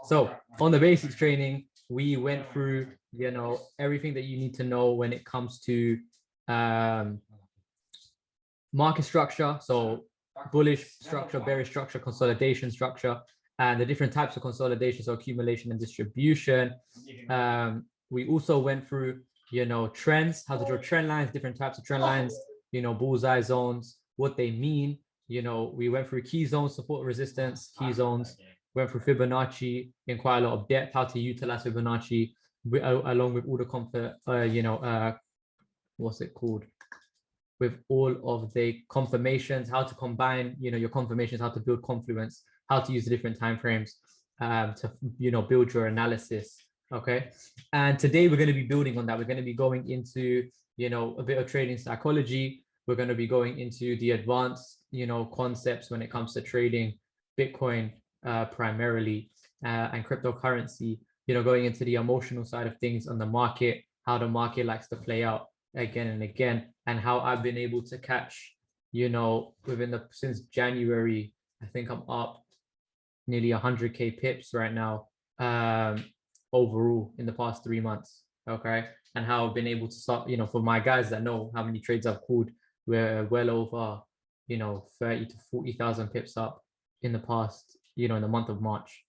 So on the basics training, we went through, you know, everything that you need to know when it comes to market structure. So bullish structure, bearish structure, consolidation structure, and the different types of consolidation, so accumulation and distribution. We also went through, you know, trends, how to draw trend lines, different types of trend lines, you know, bullseye zones, what they mean. You know, we went through key zones, support, resistance, key zones. Went through Fibonacci in quite a lot of depth, how to utilize Fibonacci along with all the what's it called? With all of the confirmations, how to combine, you know, your confirmations, how to build confluence, how to use the different time frames to, you know, build your analysis. Okay. And today we're going to be building on that. We're going to be going into, you know, a bit of trading psychology. We're going to be going into the advanced, you know, concepts when it comes to trading Bitcoin primarily and cryptocurrency, you know, going into the emotional side of things on the market, how the market likes to play out again and again, and how I've been able to catch, you know, since January, I think I'm up nearly 100K pips right now overall in the past 3 months. Okay. And how I've been able to start, you know, for my guys that know how many trades I've called, we're well over, you know, 30 to 40,000 pips up in the past, you know, in the month of March.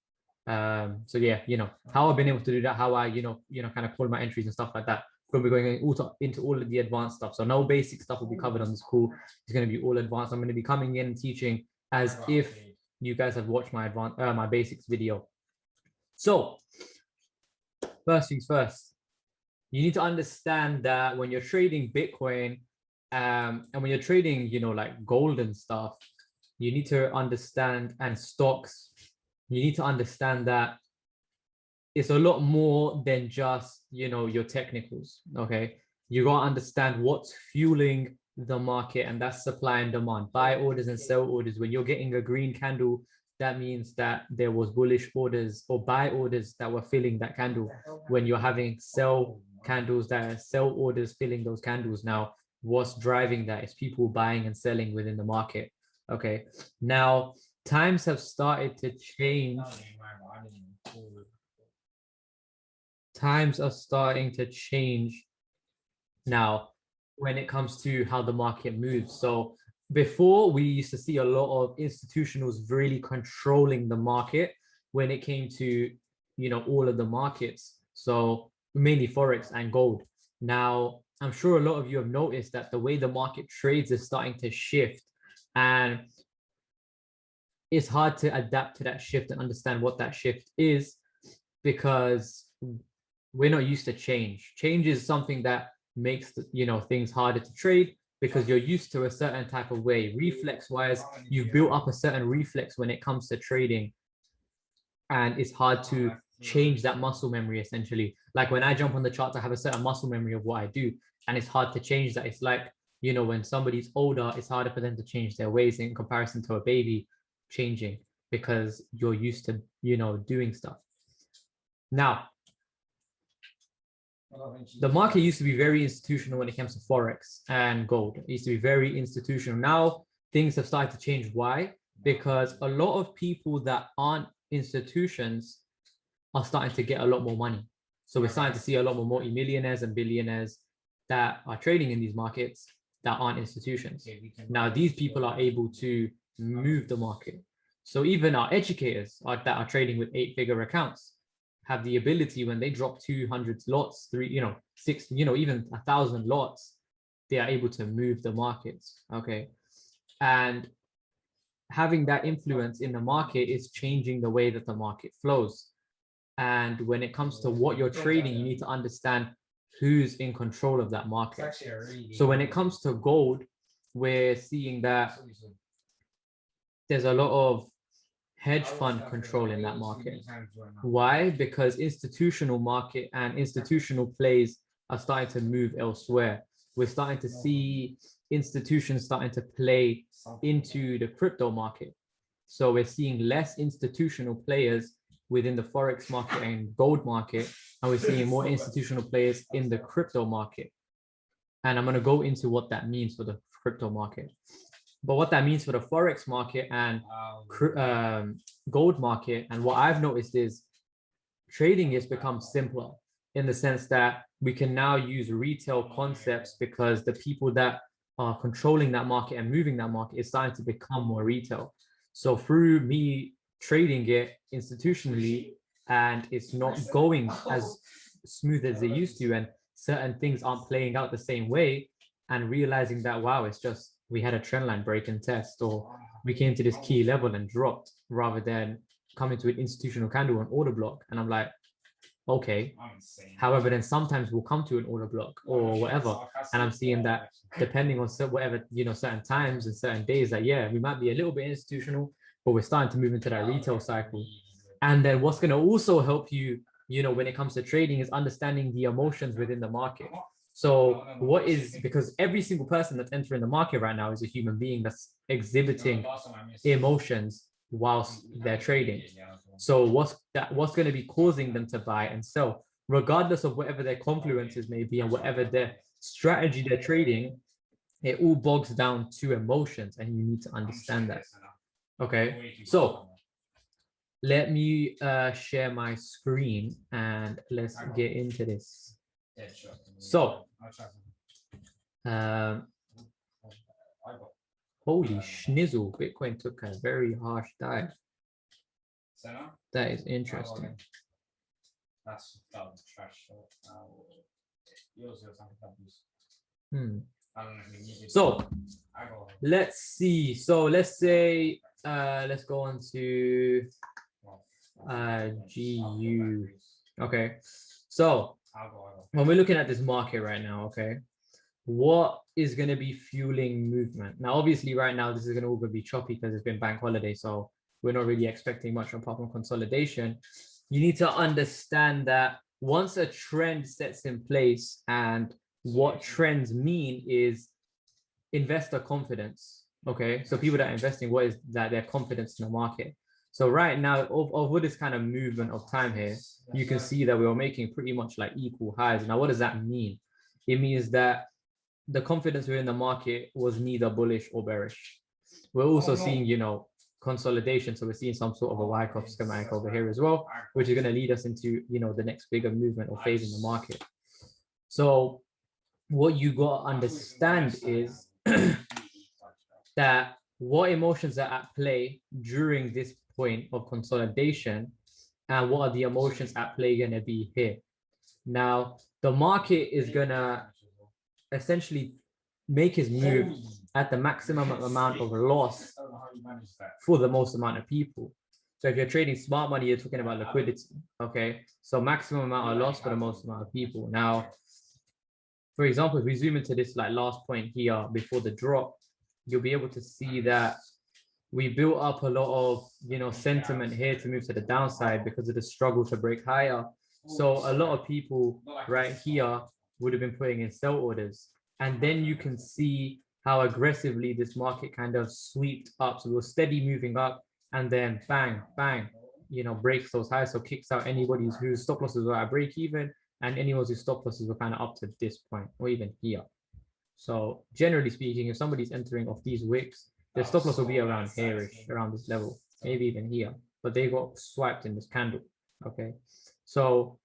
So yeah, you know, how I've been able to do that, how I, you know, kind of pull my entries and stuff like that. We're going into all of the advanced stuff. So no basic stuff will be covered on this call. It's going to be all advanced. I'm going to be coming in and teaching as if you guys have watched my my basics video. So first things first, you need to understand that when you're trading Bitcoin and when you're trading, you know, like gold and stuff, you need to understand, and stocks, you need to understand that it's a lot more than just, you know, your technicals. Okay, you got to understand what's fueling the market, and that's supply and demand, buy orders and sell orders. When you're getting a green candle, that means that there was bullish orders or buy orders that were filling that candle. When you're having sell candles, that sell orders filling those candles. Now what's driving that is people buying and selling within the market. Okay, now times have started to change. Times are starting to change now when it comes to how the market moves. So before, we used to see a lot of institutionals really controlling the market when it came to, you know, all of the markets. So mainly Forex and gold. Now, I'm sure a lot of you have noticed that the way the market trades is starting to shift, and it's hard to adapt to that shift and understand what that shift is, because we're not used to change. Change is something that makes, you know, things harder to trade, because you're used to a certain type of way. Reflex wise, you've built up a certain reflex when it comes to trading, and it's hard to change that muscle memory. Essentially, like when I jump on the charts, I have a certain muscle memory of what I do, and it's hard to change that. It's like, you know, when somebody's older, it's harder for them to change their ways in comparison to a baby changing, because you're used to, you know, doing stuff. Now, the market used to be very institutional when it comes to Forex and gold. It used to be very institutional. Now things have started to change. Why? Because a lot of people that aren't institutions are starting to get a lot more money. So we're starting to see a lot more multi-millionaires and billionaires that are trading in these markets that aren't institutions. Now these people are able to move the market. So even our educators that are trading with 8-figure accounts have the ability, when they drop 200 lots, 6, even 1,000 lots, they are able to move the markets. Okay. And having that influence in the market is changing the way that the market flows. And when it comes to what you're trading, you need to understand who's in control of that market. So when it comes to gold, we're seeing that there's a lot of hedge fund control in that market. Why? Because institutional market and institutional plays are starting to move elsewhere. We're starting to see institutions starting to play into the crypto market. So we're seeing less institutional players within the Forex market and gold market, and we're seeing more institutional players in the crypto market. And I'm going to go into what that means for the crypto market. But what that means for the Forex market and gold market, and what I've noticed is trading has become simpler in the sense that we can now use retail concepts because the people that are controlling that market and moving that market is starting to become more retail. So through me trading it institutionally, and it's not going as smooth as it used to, and certain things aren't playing out the same way, and realizing that, wow, it's just we had a trend line break and test, or we came to this key level and dropped, rather than coming to an institutional candle on order block. And I'm like, okay. However, then sometimes we'll come to an order block or whatever, and I'm seeing that depending on whatever, certain times and certain days, that yeah, we might be a little bit institutional, but we're starting to move into that retail cycle. And then what's going to also help you, when it comes to trading, is understanding the emotions within the market. So because every single person that's entering the market right now is a human being that's exhibiting emotions whilst they're trading. So what's going to be causing them to buy and sell, regardless of whatever their confluences may be and whatever their strategy they're trading, it all bogs down to emotions, and you need to understand that. Okay, so let me share my screen and let's get into this. So, holy schnizzle, Bitcoin took a very harsh dive. That is interesting. So let's see. So let's say let's go on to GU. Okay, so when we're looking at this market right now, okay, what is going to be fueling movement? Now, obviously, right now this is going to all be choppy because it's been bank holiday, so we're not really expecting much apart from consolidation. You need to understand that once a trend sets in place, and what trends mean is investor confidence. Okay, so people that are investing, what is that? Their confidence in the market. So right now, over this kind of movement of time here, you can see that we are making pretty much like equal highs. Now, what does that mean? It means that the confidence within the market was neither bullish or bearish. We're also seeing, consolidation. So we're seeing some sort of a Wyckoff schematic over here as well, which is going to lead us into, the next bigger movement or phase in the market. So what you got to understand is that what emotions are at play during this point of consolidation, and what are the emotions at play going to be here. Now, the market is going to essentially make his move at the maximum amount of loss for the most amount of people. So if you're trading smart money, you're talking about liquidity, okay? So maximum amount of loss for the most amount of people. Now, for example, if we zoom into this like last point here before the drop, you'll be able to see that we built up a lot of, sentiment here to move to the downside because of the struggle to break higher. So a lot of people right here would have been putting in sell orders. And then you can see how aggressively this market kind of swept up. So we're steady moving up, and then bang, bang, breaks those highs. So kicks out anybody whose stop losses were at break even, and anyone whose stop losses were kind of up to this point or even here. So generally speaking, if somebody's entering off these wicks, their stop loss will be around here-ish, around this level, maybe even here, but they got swiped in this candle. Okay, so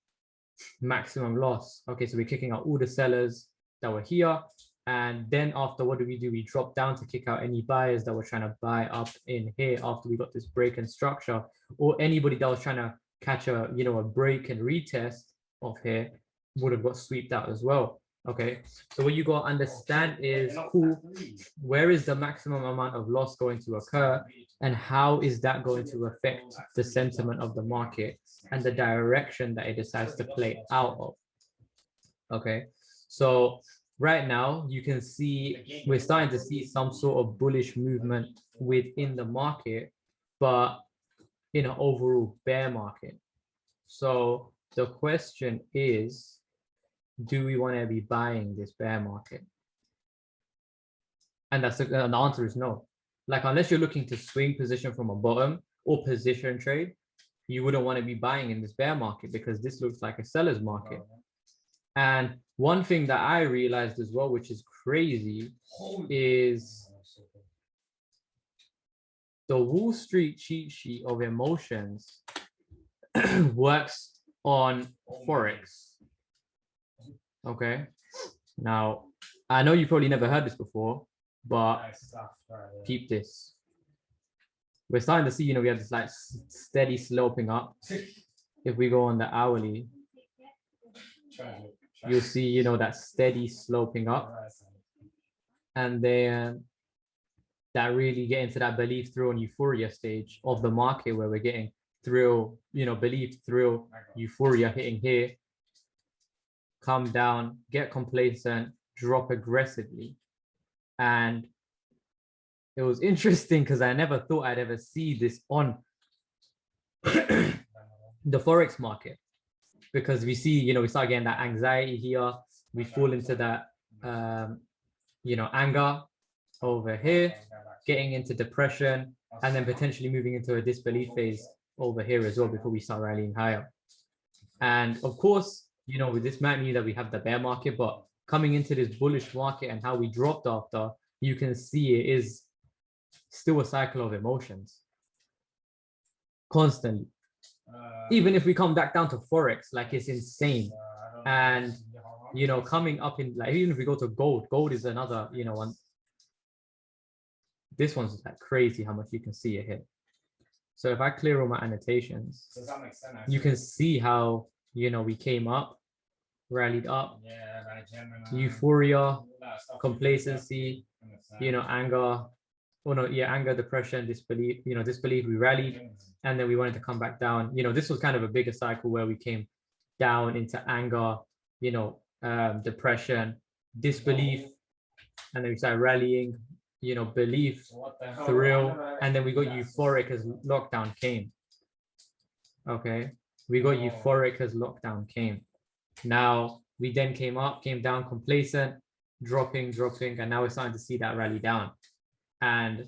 maximum loss. Okay, so we're kicking out all the sellers that were here, and then after, what do? We drop down to kick out any buyers that were trying to buy up in here after we got this break and structure, or anybody that was trying to catch a a break and retest of here would have got swept out as well. Okay, so what you got to understand is, where is the maximum amount of loss going to occur, and how is that going to affect the sentiment of the market and the direction that it decides to play out of. Okay, so right now you can see we're starting to see some sort of bullish movement within the market, but in an overall bear market. So the question is, do we want to be buying this bear market? And the answer is no. Like, unless you're looking to swing position from a bottom or position trade, you wouldn't want to be buying in this bear market, because this looks like a seller's market. And one thing that I realized as well, which is crazy, is the Wall Street cheat sheet of emotions works on Forex. Okay. Now, I know you probably never heard this before, but keep this. We're starting to see, you know, we have this like steady sloping up. If we go on the hourly, you'll see, you know, that steady sloping up. And then that really get into that belief thrill and euphoria stage of the market where we're getting thrill, you know, belief, thrill, euphoria hitting here, come down, get complacent, drop aggressively. And it was interesting because I never thought I'd ever see this on the Forex market, because we see, you know, we start getting that anxiety here. We fall into that, you know, anger over here, getting into depression, and then potentially moving into a disbelief phase over here as well before we start rallying higher. And of course, you know, with this might mean that we have the bear market, but coming into this bullish market and how we dropped after, you can see it is still a cycle of emotions constantly. Even if we come back down to Forex, like it's insane. And, you know, coming up in, like, even if we go to gold, gold is another, you know, one. This one's like crazy how much you can see it here. So if I clear all my annotations, you can see how, you know, we came up, rallied up, euphoria, complacency, you know, anger, oh no, yeah, anger, depression, disbelief, you know, disbelief, we rallied, and then we wanted to come back down. You know, this was kind of a bigger cycle where we came down into anger, you know, depression, disbelief, and then we started rallying, you know, belief, thrill, and then we got euphoric as lockdown came. Okay, we got euphoric as lockdown came. Now we then came up, came down, complacent, dropping, and now we're starting to see that rally down. And,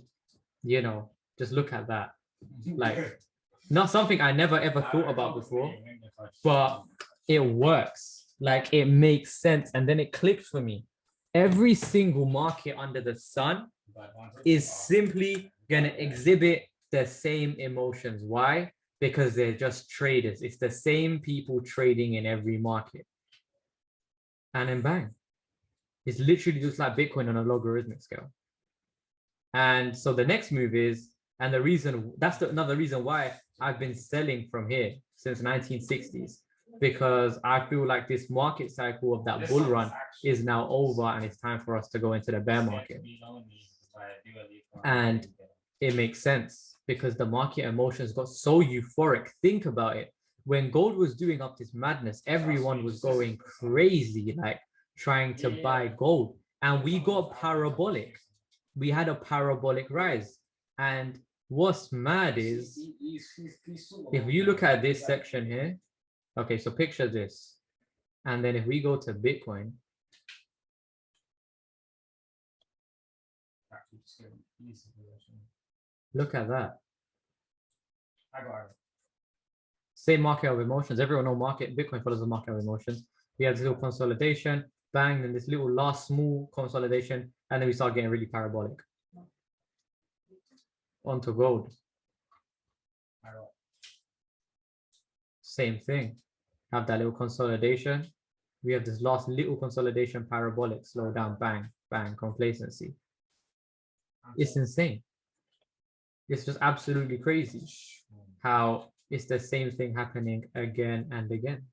you know, just look at that. Like, not something I never ever thought about before, but it works. Like, it makes sense. And then it clicked for me. Every single market under the sun is simply going to exhibit the same emotions. Why? Because they're just traders. It's the same people trading in every market. And then bang. It's literally just like Bitcoin on a logarithmic scale. And so the next move is, and the reason, that's another reason why I've been selling from here since 1960s, because I feel like this market cycle of that bull run is now over and it's time for us to go into the bear market. And it makes sense because the market emotions got so euphoric. Think about it. When gold was doing up this madness, everyone was going crazy, like trying to buy gold. And we got parabolic. We had a parabolic rise. And what's mad is, if you look at this section here, okay, so picture this. And then if we go to Bitcoin, look at that. Same market of emotions. Everyone knows market. Bitcoin follows the market of emotions. We have this little consolidation, bang, and this little last small consolidation, and then we start getting really parabolic. Onto gold. Same thing. Have that little consolidation. We have this last little consolidation, parabolic, slow down, bang, bang, complacency. It's insane. It's just absolutely crazy how it's the same thing happening again and again.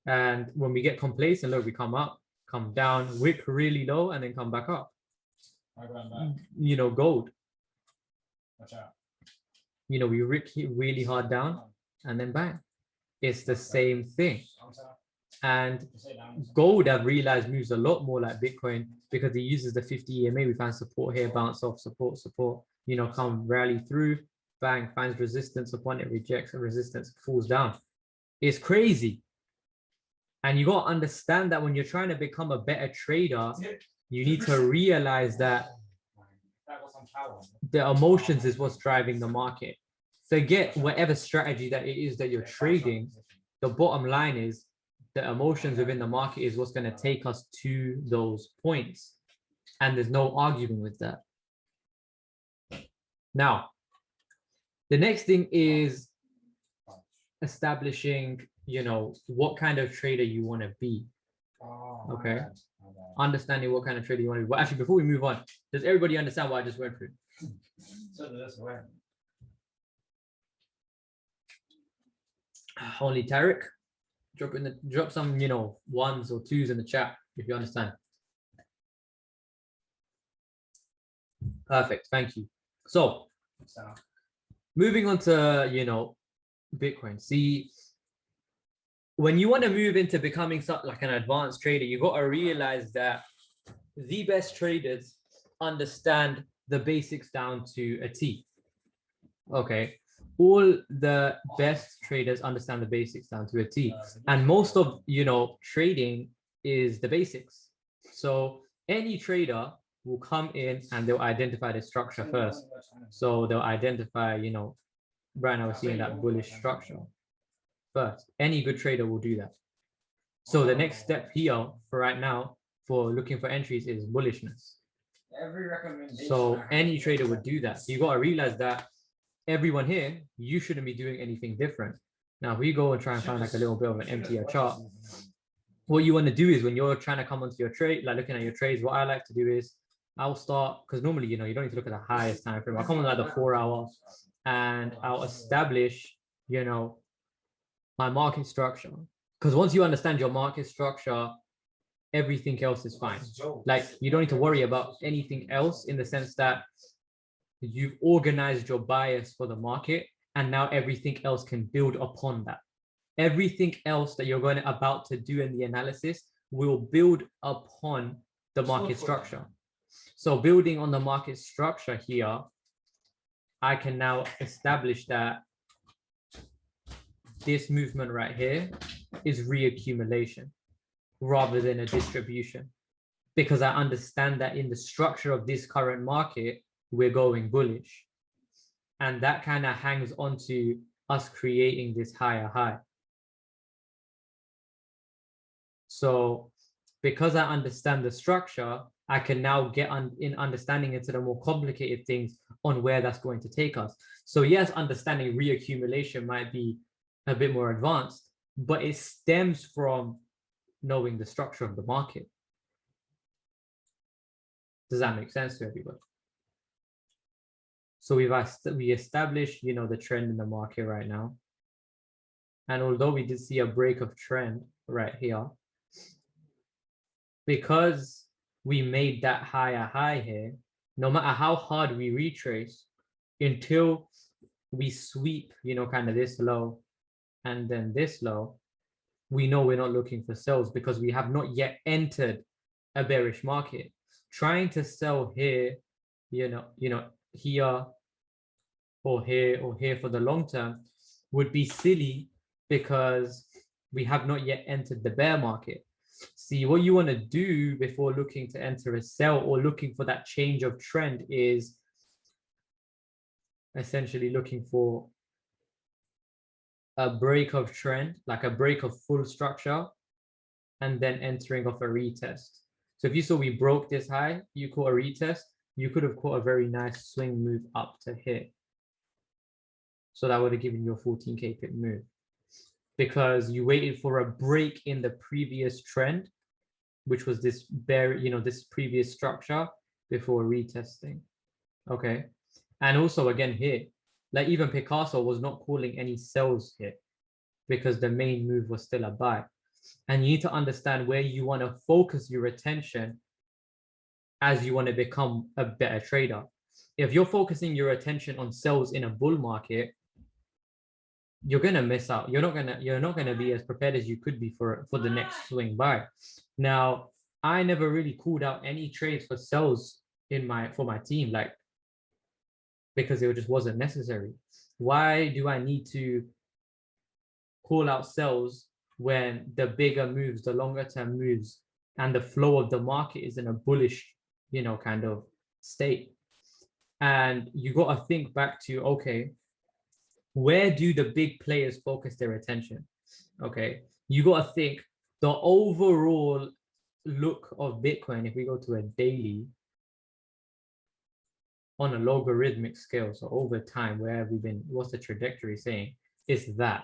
And when we get complacent, look, we come up, come down, wick really low, and then come back up. You know, gold. You know, we wick really hard down, and then bang. It's the same thing. And gold, I've realized, moves a lot more like Bitcoin because it uses the 50 EMA. We find support here, bounce off, support, you know, come rally through, bang, finds resistance. Upon it, rejects a resistance, falls down. It's crazy. And you got to understand that when you're trying to become a better trader, you need to realize that the emotions is what's driving the market. Forget whatever strategy that it is that you're trading. The bottom line is the emotions within the market is what's going to take us to those points. And there's no arguing with that. Now, the next thing is establishing, what kind of trader you want to be. Okay. Understanding what kind of trader you want to be. Well, actually, before we move on, does everybody understand what I just went through? Only Tarek? Drop some, ones or twos in the chat if you understand. Perfect. Thank you. So moving on to, Bitcoin. See, when you want to move into becoming like an advanced trader, you got to realize that the best traders understand the basics down to a T. Okay. All the best traders understand the basics down to a T. And most of, trading is the basics. So any trader will come in and they'll identify the structure first. So they'll identify, right now we're seeing that bullish structure first. Any good trader will do that. So the next step here for right now for looking for entries is bullishness. So any trader would do that. So you got to realize that everyone here, you shouldn't be doing anything different. Now, if we go and try and find like a little bit of an emptier chart, what you want to do is when you're trying to come onto your trade, like looking at your trades, what I like to do is I'll start, because normally, you don't need to look at the highest time frame. I'll come on like the 4 hour and I'll establish, my market structure. Because once you understand your market structure, everything else is fine. Like you don't need to worry about anything else in the sense that you've organized your bias for the market and now everything else can build upon that. Everything else that you're about to do in the analysis will build upon the market structure. So building on the market structure here, I can now establish that this movement right here is reaccumulation rather than a distribution, because I understand that in the structure of this current market, we're going bullish. And that kind of hangs on to us creating this higher high. So because I understand the structure, I can now get in understanding into the more complicated things on where that's going to take us. So yes, understanding reaccumulation might be a bit more advanced, but it stems from knowing the structure of the market. Does that make sense to everybody? So we established, the trend in the market right now. And although we did see a break of trend right here, because we made that higher high here, no matter how hard we retrace, until we sweep, kind of this low and then this low, we know we're not looking for sells because we have not yet entered a bearish market. Trying to sell here, here or here for the long term would be silly because we have not yet entered the bear market. See, what you want to do before looking to enter a sell or looking for that change of trend is essentially looking for a break of trend, like a break of full structure, and then entering off a retest. So if you saw we broke this high, you caught a retest, you could have caught a very nice swing move up to here. So that would have given you a 14K pip move because you waited for a break in the previous trend, which was this bear, this previous structure before retesting. Okay. And also again here, like even Picasso was not calling any sells here because the main move was still a buy. And you need to understand where you want to focus your attention as you want to become a better trader. If you're focusing your attention on sells in a bull market, you're gonna miss out. You're not gonna be as prepared as you could be for the next swing buy. Now, I never really called out any trades for sells for my team, like because it just wasn't necessary. Why do I need to call out sells when the bigger moves, the longer term moves, and the flow of the market is in a bullish, kind of state? And you got to think back to, okay, where do the big players focus their attention? Okay, you got to think the overall look of Bitcoin, if we go to a daily on a logarithmic scale, so over time, where have we been, what's the trajectory saying, is that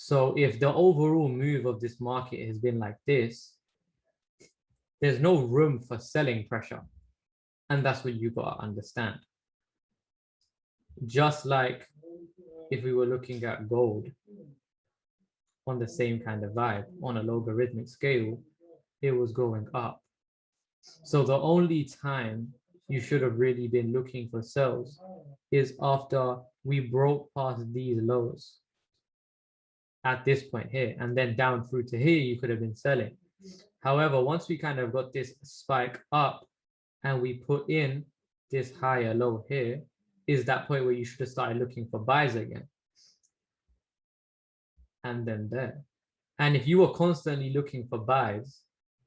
So if the overall move of this market has been like this, there's no room for selling pressure. And that's what you got to understand. Just like if we were looking at gold on the same kind of vibe, on a logarithmic scale, it was going up. So the only time you should have really been looking for sells is after we broke past these lows at this point here, and then down through to here, you could have been selling. However, once we kind of got this spike up and we put in this higher low here, is that point where you should have started looking for buys again. And then there. And if you were constantly looking for buys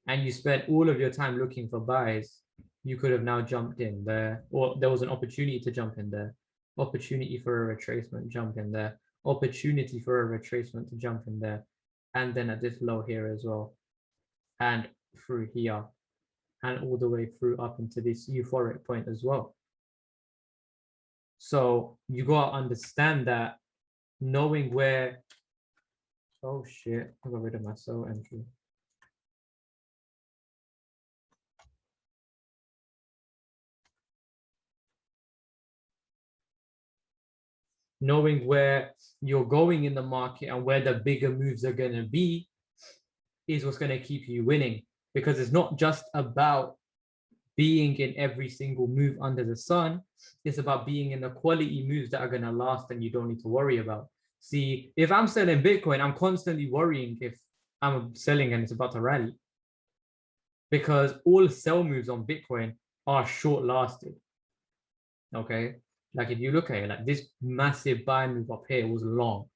and you spent all of your time looking for buys, you could have now jumped in there, or there was an opportunity to jump in there, opportunity for a retracement, jump in there, opportunity for a retracement to jump in there, and then at this low here as well, and through here, and all the way through up into this euphoric point as well. So you got to understand that knowing where, oh shit, I got rid of my sell entry. Knowing where you're going in the market and where the bigger moves are going to be is what's going to keep you winning, because it's not just about being in every single move under the sun. It's about being in the quality moves that are going to last and you don't need to worry about. See, if I'm selling Bitcoin, I'm constantly worrying if I'm selling and it's about to rally, because all sell moves on Bitcoin are short lasting. Okay, like if you look at it, like this massive buy move up here was long,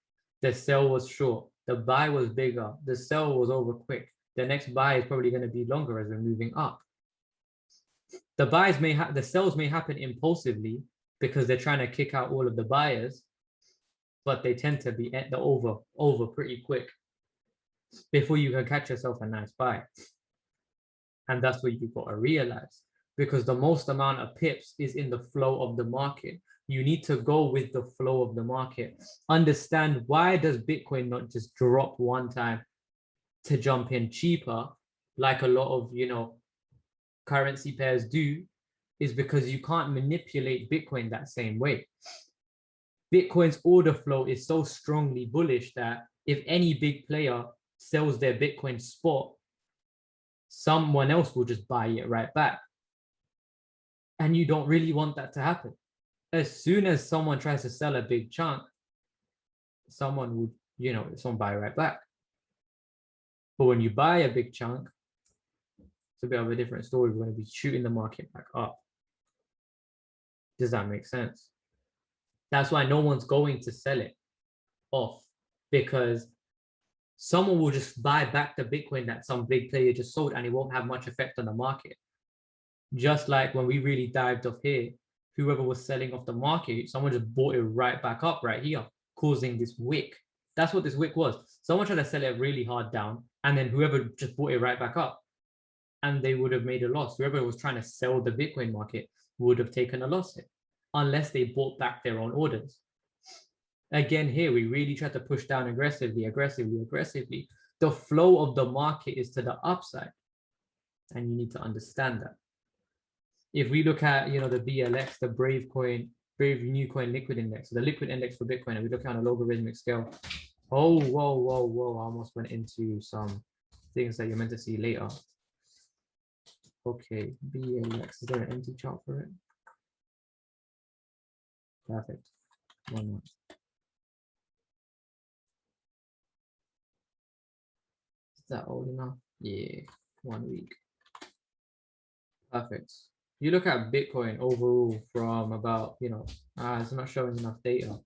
the sell was short, the buy was bigger, the sell was over quick, the next buy is probably going to be longer as we're moving up. The buys may have, the sells may happen impulsively because they're trying to kick out all of the buyers, but they tend to be at the over pretty quick before you can catch yourself a nice buy. And that's what you've got to realize, because the most amount of pips is in the flow of the market. You need to go with the flow of the market. Understand, why does Bitcoin not just drop one time to jump in cheaper, like a lot of, you know, currency pairs do, is because you can't manipulate Bitcoin that same way. Bitcoin's order flow is so strongly bullish that if any big player sells their Bitcoin spot, someone else will just buy it right back. And you don't really want that to happen. As soon as someone tries to sell a big chunk, someone would, you know, someone buy right back. But when you buy a big chunk, it's a bit of a different story. We're going to be shooting the market back up. Does that make sense? That's why no one's going to sell it off, because someone will just buy back the Bitcoin that some big player just sold and it won't have much effect on the market. Just like when we really dived off here, whoever was selling off the market, someone just bought it right back up right here, causing this wick. That's what this wick was. Someone tried to sell it really hard down, and then whoever just bought it right back up, and they would have made a loss. Whoever was trying to sell the Bitcoin market would have taken a loss here, unless they bought back their own orders. Again, here, we really try to push down aggressively. The flow of the market is to the upside, and you need to understand that. If we look at, you know, the BLX, the Brave New Coin Liquid Index, the liquid index for Bitcoin, and we look at on a logarithmic scale. Oh, whoa. I almost went into some things that you're meant to see later. Okay, BLX, is there an empty chart for it? Perfect. 1 month. Is that old enough? Yeah, 1 week. Perfect. You look at Bitcoin overall from about, you know, it's not showing enough data.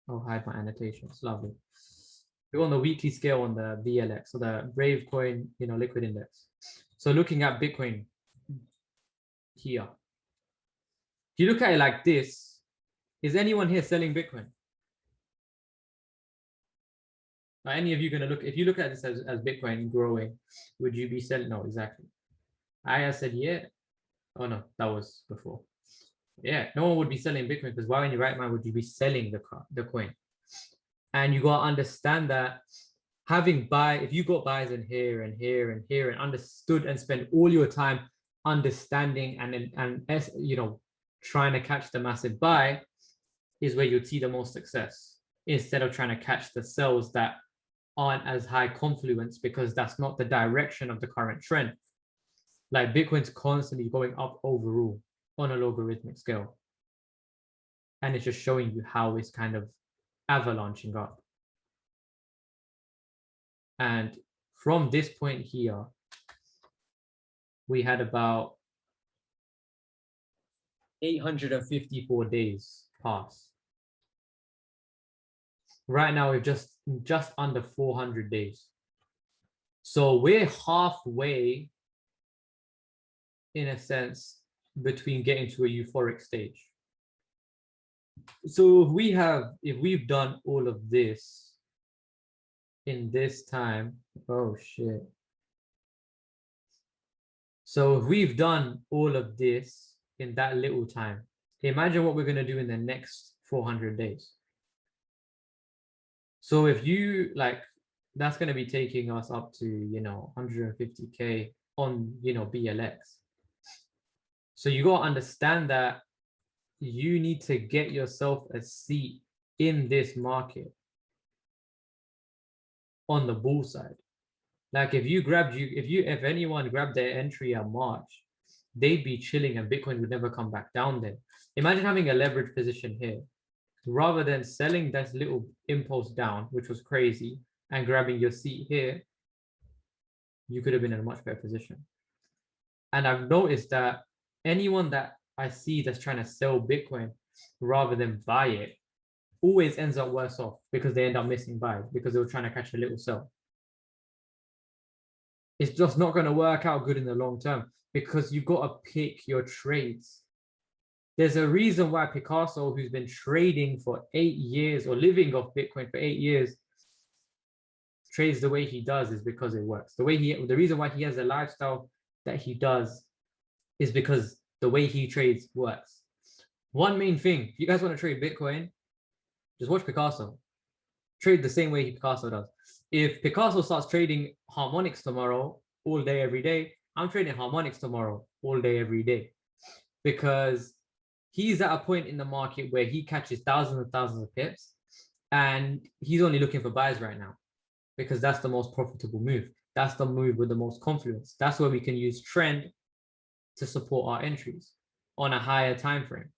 I'll hide my annotations. Lovely. We're on the weekly scale on the BLX, so the Brave Coin, you know, liquid index. So looking at Bitcoin here, if you look at it like this, is anyone here selling Bitcoin? Are any of you going to look, if you look at this as Bitcoin growing, would you be selling? No, exactly. I said, yeah. Oh no, that was before. Yeah, no one would be selling Bitcoin, because why in your right mind would you be selling the coin? And you got to understand that if you got buys in here and here and here and understood and spend all your time understanding and trying to catch the massive buy, is where you'd see the most success, instead of trying to catch the sells that aren't as high confluence, because that's not the direction of the current trend. Like Bitcoin's constantly going up overall on a logarithmic scale. And it's just showing you how it's kind of avalanching up. And from this point here, we had about 854 days pass. Right now, we're just under 400 days. So we're halfway, in a sense, between getting to a euphoric stage. So if we've done all of this in this time, oh shit. So if we've done all of this in that little time, imagine what we're going to do in the next 400 days. So if you that's going to be taking us up to 150k on BLX. So you got to understand that you need to get yourself a seat in this market on the bull side. Like if anyone grabbed their entry at March, they'd be chilling and Bitcoin would never come back down there. Imagine having a leverage position here, rather than selling that little impulse down, which was crazy, and grabbing your seat here. You could have been in a much better position. And I've noticed that anyone that I see that's trying to sell Bitcoin rather than buy it always ends up worse off, because they end up missing buys because they were trying to catch a little sell. It's just not going to work out good in the long term, because you've got to pick your trades. There's a reason why Picasso, who's been trading for 8 years or living off Bitcoin for 8 years, trades the way he does, is because it works. The reason why he has the lifestyle that he does is because the way he trades works. One main thing, if you guys want to trade Bitcoin, just watch Picasso. Trade the same way Picasso does. If Picasso starts trading harmonics tomorrow, all day, every day, I'm trading harmonics tomorrow, all day, every day. Because he's at a point in the market where he catches thousands and thousands of pips, and he's only looking for buys right now, because that's the most profitable move. That's the move with the most confluence. That's where we can use trend to support our entries on a higher time frame.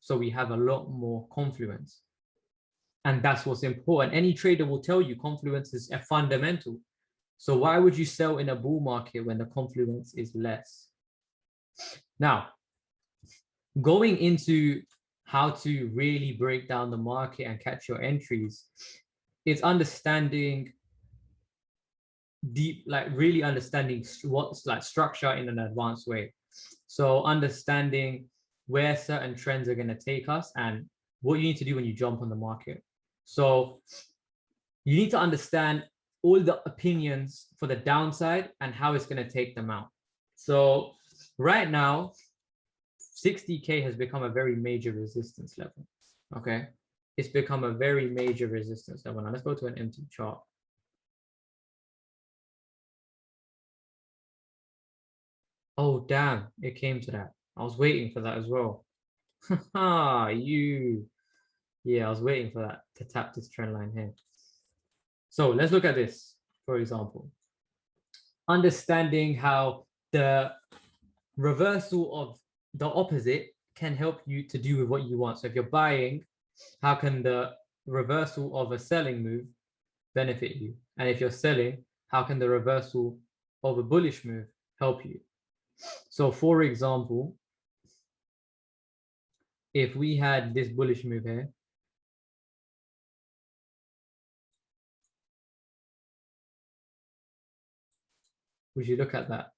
So we have a lot more confluence. And that's what's important. Any trader will tell you confluence is a fundamental. So why would you sell in a bull market when the confluence is less? Now, going into how to really break down the market and catch your entries, it's understanding really understanding what's structure in an advanced way. So understanding where certain trends are going to take us and what you need to do when you jump on the market. So you need to understand all the opinions for the downside and how it's going to take them out. So right now, 60K has become a very major resistance level. Okay. It's become a very major resistance level. Now let's go to an empty chart. Oh, damn. It came to that. I was waiting for that as well. Yeah, I was waiting for that to tap this trend line here. So let's look at this, for example. Understanding how the reversal of the opposite can help you to do with what you want. So if you're buying, how can the reversal of a selling move benefit you? And if you're selling, how can the reversal of a bullish move help you? So for example, if we had this bullish move here, we should look at that.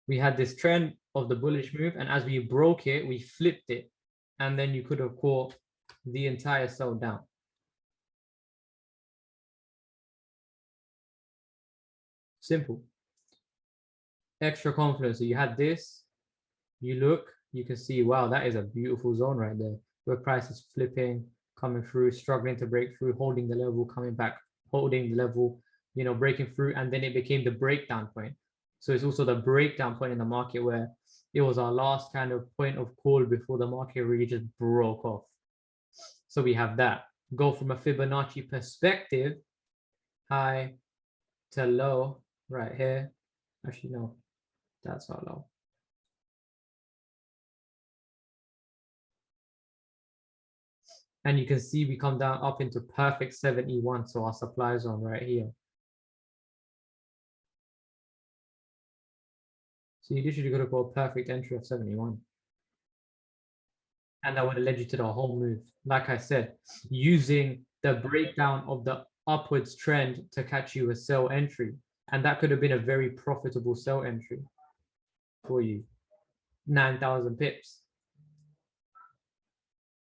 We had this trend of the bullish move, and as we broke it, we flipped it, and then you could have caught the entire sell down. Simple. Extra confidence. So you had this, you look, you can see, wow, that is a beautiful zone right there, where price is flipping, coming through, struggling to break through, holding the level, coming back, holding the level, breaking through, and then it became the breakdown point. So it's also the breakdown point in the market where it was our last kind of point of call before the market really just broke off. So we have that. Go from a Fibonacci perspective, high to low right here. Actually, no, that's not low. And you can see we come down up into perfect 71. So our supply zone right here. So you literally got to go a perfect entry of 71. And that would have led you to the whole move. Like I said, using the breakdown of the upwards trend to catch you a sell entry. And that could have been a very profitable sell entry for you. 9,000 pips.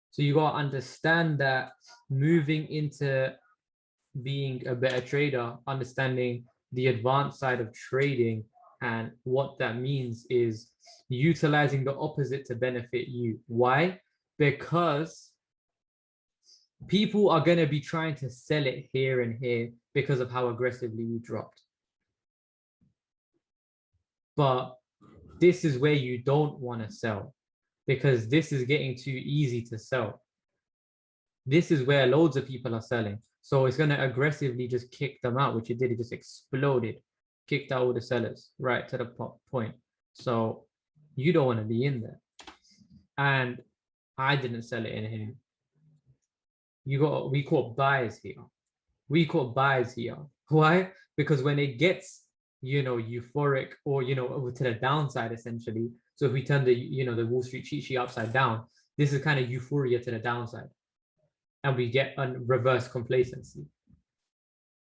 So you got to understand that moving into being a better trader, understanding the advanced side of trading, and what that means is utilizing the opposite to benefit you. Why? Because people are going to be trying to sell it here and here because of how aggressively we dropped. But this is where you don't want to sell, because this is getting too easy to sell. This is where loads of people are selling. So it's going to aggressively just kick them out, which it did. It just exploded, kicked out all the sellers right to the point. So you don't want to be in there. And I didn't sell it in here. We caught buys here. We caught buys here. Why? Because when it gets, euphoric or, over to the downside, essentially. So if we turn the, the Wall Street cheat sheet upside down, this is kind of euphoria to the downside. And we get a reverse complacency.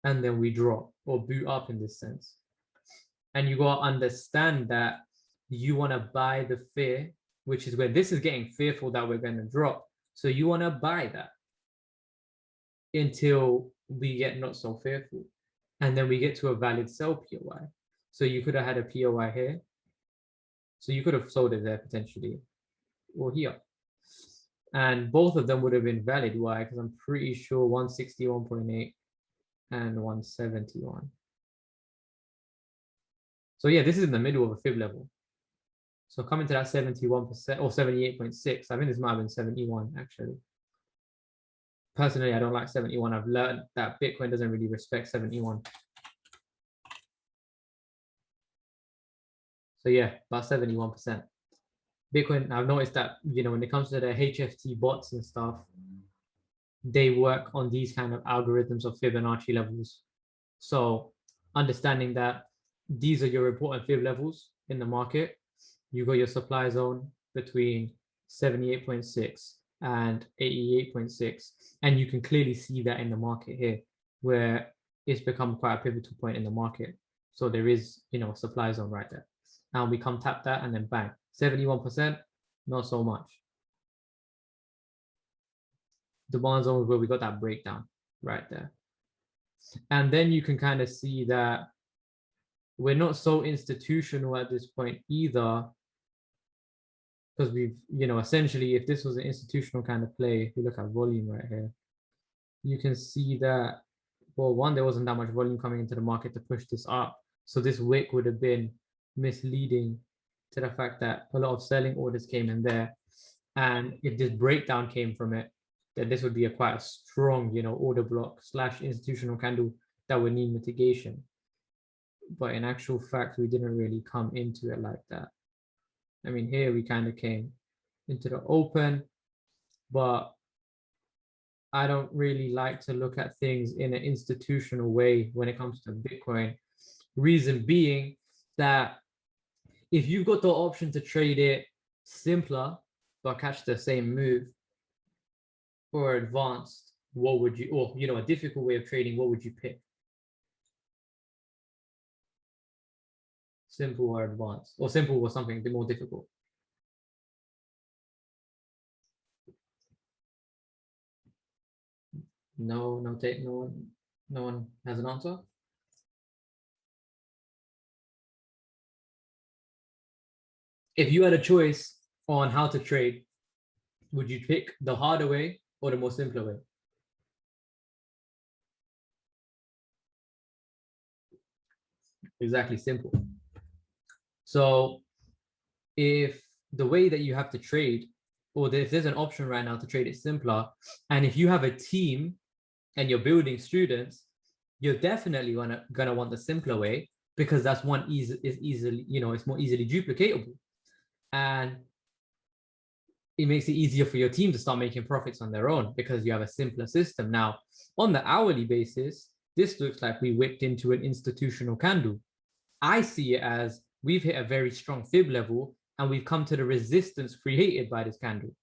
And then we drop or boot up in this sense. And you got to understand that you want to buy the fear, which is where this is getting fearful that we're going to drop. So you want to buy that until we get not so fearful. And then we get to a valid sell POI. So you could have had a POI here. So you could have sold it there potentially, or here. And both of them would have been valid. Why? Because I'm pretty sure 161.8 and 171. So yeah, this is in the middle of a fib level. So coming to that 71% or 78.6, I think this might have been 71 actually. Personally, I don't like 71. I've learned that Bitcoin doesn't really respect 71. So yeah, about 71%. Bitcoin, I've noticed that, when it comes to the HFT bots and stuff, they work on these kind of algorithms of Fibonacci levels. So understanding that these are your important fib levels in the market, you got your supply zone between 78.6 and 88.6. And you can clearly see that in the market here, where it's become quite a pivotal point in the market. So there is, a supply zone right there. Now we come tap that and then bang, 71%, not so much. Demand zone is where we got that breakdown right there. And then you can kind of see that we're not so institutional at this point either, because we've, essentially, if this was an institutional kind of play, if you look at volume right here, you can see that, well, one, there wasn't that much volume coming into the market to push this up. So this wick would have been misleading to the fact that a lot of selling orders came in there. And if this breakdown came from it, then this would be quite a strong, order block / institutional candle that would need mitigation. But in actual fact, we didn't really come into it like that. I mean, here we kind of came into the open, but I don't really like to look at things in an institutional way when it comes to Bitcoin. Reason being that if you've got the option to trade it simpler, but catch the same move, or advanced, what would you, or, a difficult way of trading, what would you pick? Simple or advanced, or simple or something a bit more difficult? No one has an answer. If you had a choice on how to trade, would you pick the harder way or the more simpler way? Exactly, simple. So if the way that you have to trade, or if there's an option right now to trade it simpler, and if you have a team and you're building students, you're definitely gonna want the simpler way, because that's easily, it's more easily duplicatable, and it makes it easier for your team to start making profits on their own because you have a simpler system. Now, on the hourly basis, this looks like we whipped into an institutional candle. I see it as we've hit a very strong fib level and we've come to the resistance created by this candle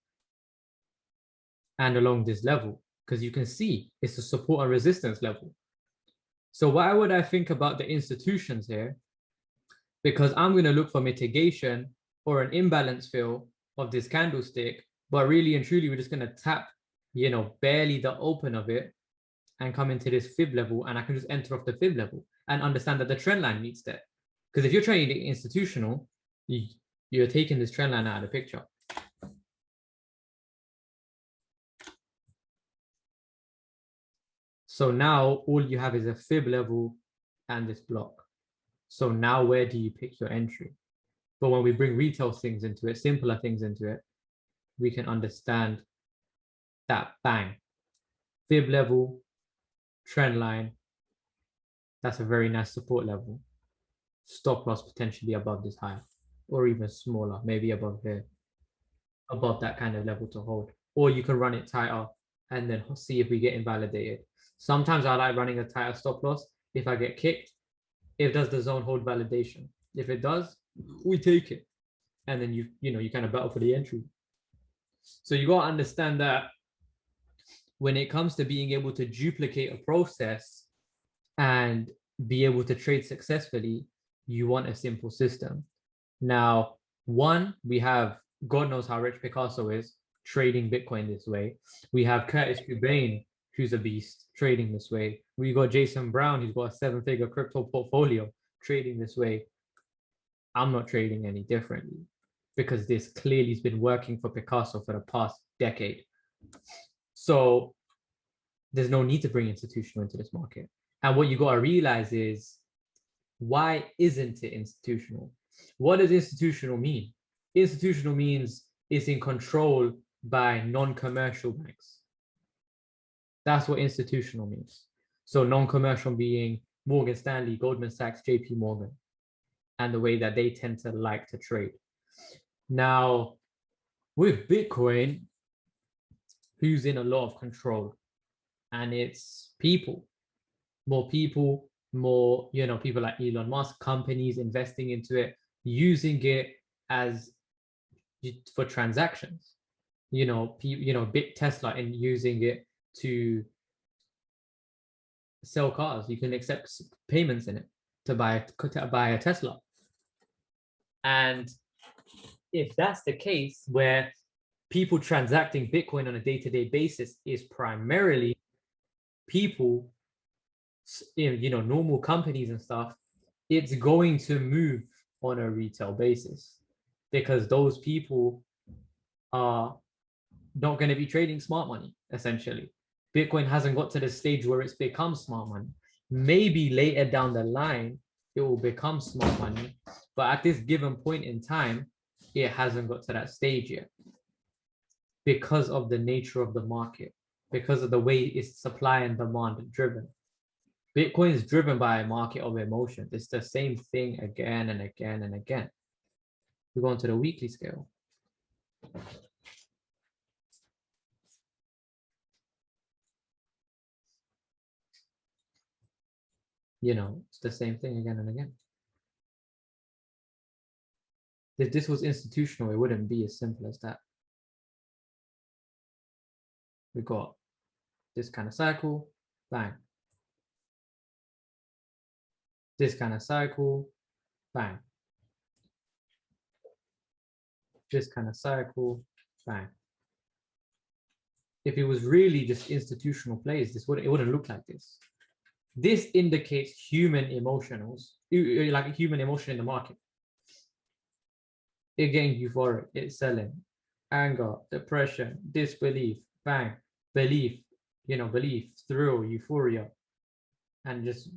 and along this level, because you can see it's a support and resistance level. So why would I think about the institutions here? Because I'm going to look for mitigation or an imbalance fill of this candlestick, but really and truly, we're just going to tap, barely the open of it and come into this fib level, and I can just enter off the fib level and understand that the trend line meets that. Because if you're trading institutional, you're taking this trend line out of the picture. So now all you have is a fib level and this block. So now where do you pick your entry? But when we bring retail things into it, simpler things into it, we can understand that bang, fib level, trend line, that's a very nice support level. Stop loss potentially above this high, or even smaller, maybe above here, above that kind of level to hold. Or you can run it tighter and then see if we get invalidated. Sometimes I like running a tighter stop loss. If I get kicked, if does the zone hold validation? If it does, we take it. And then you kind of battle for the entry. So you got to understand that when it comes to being able to duplicate a process and be able to trade successfully, you want a simple system. Now, one, we have, God knows how rich Picasso is, trading Bitcoin this way. We have Curtis Cobain, who's a beast, trading this way. We got Jason Brown, who's got a 7-figure crypto portfolio, trading this way. I'm not trading any differently because this clearly has been working for Picasso for the past decade. So there's no need to bring institutional into this market. And what you got to realize is, why isn't it institutional? What does institutional mean? Institutional means it's in control by non-commercial banks. That's what institutional means. So non-commercial being Morgan Stanley, Goldman Sachs, JP Morgan, and the way that they tend to like to trade. Now, with Bitcoin, who's in a lot of control? And it's people, more people, more, people like Elon Musk, companies investing into it, using it as for transactions, big Tesla, and using it to sell cars. You can accept payments in it to buy a Tesla. And if that's the case, where people transacting Bitcoin on a day-to-day basis is primarily people, normal companies and stuff, it's going to move on a retail basis because those people are not going to be trading smart money, essentially. Bitcoin hasn't got to the stage where it's become smart money. Maybe later down the line, it will become smart money. But at this given point in time, it hasn't got to that stage yet because of the nature of the market, because of the way it's supply and demand driven. Bitcoin is driven by a market of emotions. It's the same thing again and again and again. We go on to the weekly scale. It's the same thing again and again. If this was institutional, it wouldn't be as simple as that. We got this kind of cycle, bang. This kind of cycle, bang. This kind of cycle, bang. If it was really just institutional plays, it wouldn't look like this. This indicates human emotionals, like human emotion in the market. it getting euphoric, it's selling, anger, depression, disbelief, bang, belief, belief, thrill, euphoria, and just,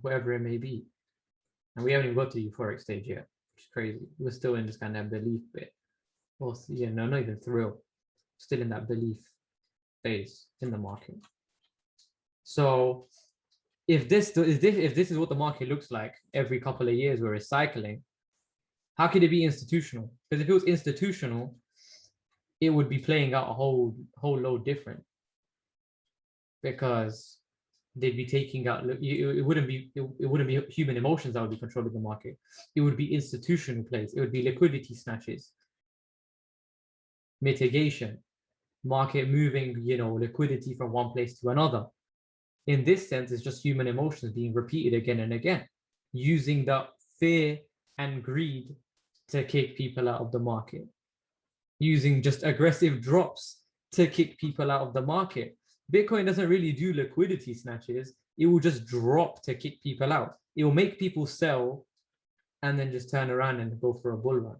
whatever it may be. And we haven't even got to the euphoric stage yet, which is crazy. We're still in this kind of belief bit. Well, yeah, no, not even thrill. Still in that belief phase in the market. So if this is what the market looks like every couple of years where it's cycling, how could it be institutional? Because if it was institutional, it would be playing out a whole load different. Because they'd be taking out, it wouldn't be human emotions that would be controlling the market. It would be institutional plays. It would be liquidity snatches, mitigation, market moving, liquidity from one place to another. In this sense, it's just human emotions being repeated again and again, using the fear and greed to kick people out of the market, using just aggressive drops to kick people out of the market. Bitcoin doesn't really do liquidity snatches. It will just drop to kick people out. It will make people sell and then just turn around and go for a bull run.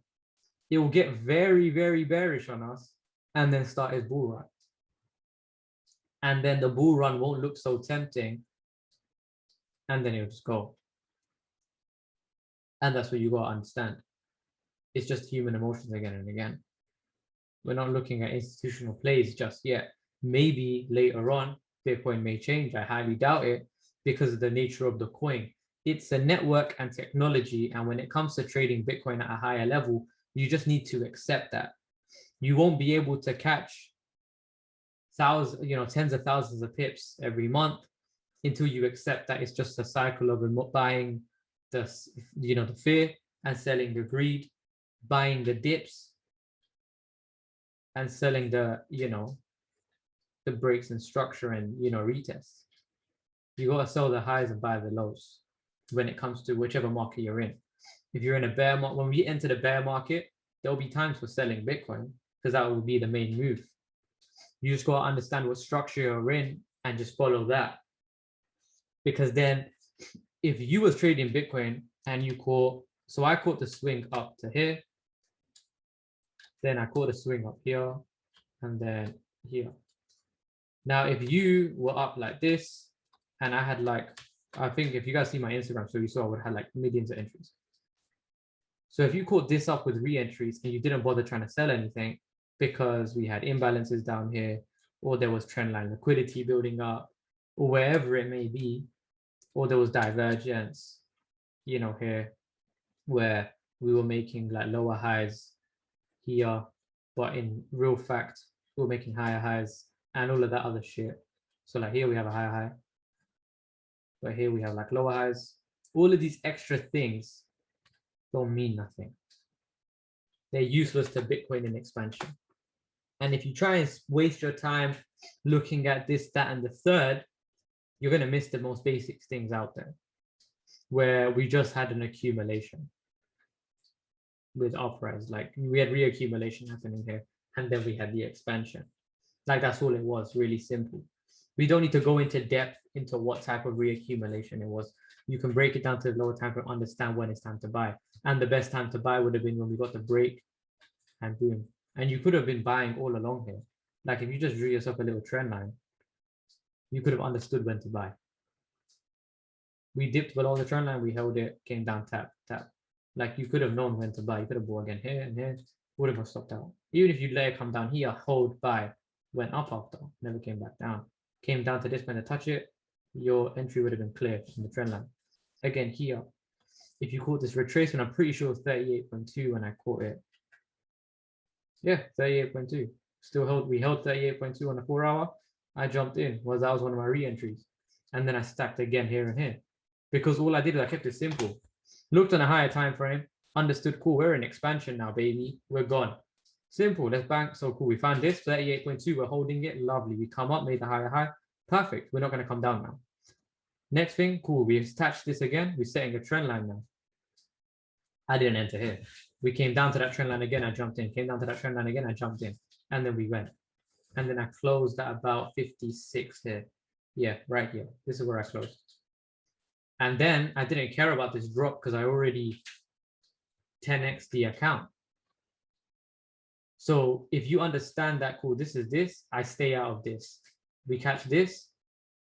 It will get very, very bearish on us and then start its bull run. And then the bull run won't look so tempting. And then it'll just go. And that's what you got to understand. It's just human emotions again and again. We're not looking at institutional plays just yet. Maybe later on, Bitcoin may change. I highly doubt it because of the nature of the coin. It's a network and technology. And when it comes to trading Bitcoin at a higher level, you just need to accept that. You won't be able to catch tens of thousands of pips every month until you accept that it's just a cycle of buying the fear and selling the greed, buying the dips and selling the breaks and structure and retests. You got to sell the highs and buy the lows when it comes to whichever market you're in. If you're in a bear market, when we enter the bear market, there'll be times for selling Bitcoin because that will be the main move. You just got to understand what structure you're in and just follow that. Because then if you was trading Bitcoin and you I caught the swing up to here, then I caught a swing up here and then here. Now, if you were up like this and I had I think if you guys see my Instagram, so you saw I would have millions of entries. So if you caught this up with re-entries and you didn't bother trying to sell anything because we had imbalances down here, or there was trendline liquidity building up, or wherever it may be, or there was divergence, here, where we were making lower highs here, but in real fact, we were making higher highs and all of that other shit. So here we have a higher high, but here we have lower highs. All of these extra things don't mean nothing. They're useless to Bitcoin in expansion. And if you try and waste your time looking at this, that, and the third, you're going to miss the most basic things out there, where we just had an accumulation with uprise. We had reaccumulation happening here, and then we had the expansion. That's all it was, really simple. We don't need to go into depth into what type of reaccumulation it was. You can break it down to the lower time frame, understand when it's time to buy. And the best time to buy would have been when we got the break and boom. And you could have been buying all along here. If you just drew yourself a little trend line, you could have understood when to buy. We dipped below the trend line, we held it, came down, tap, tap. You could have known when to buy. You could have bought again here and here, would have stopped out. Even if you let it come down here, hold, buy, went up after, never came back down. Came down to this point to touch it, your entry would have been clear in the trend line. Again, here, if you caught this retracement, I'm pretty sure it was 38.2 when I caught it. Yeah, 38.2. Still held, we held 38.2 on the 4 hour. I jumped in, that was one of my re-entries. And then I stacked again here and here. Because all I did was I kept it simple. Looked on a higher time frame, understood, cool, we're in expansion now, baby. We're gone. Simple, let's bank. So cool. We found this 38.2. We're holding it. Lovely. We come up, made the higher high. Perfect. We're not going to come down now. Next thing, cool. We attached this again. We're setting a trend line now. I didn't enter here. We came down to that trend line again. I jumped in. Came down to that trend line again. I jumped in. And then we went. And then I closed at about 56 here. Yeah, right here. This is where I closed. And then I didn't care about this drop because I already 10x the account. So if you understand that, cool, this is this, I stay out of this. We catch this,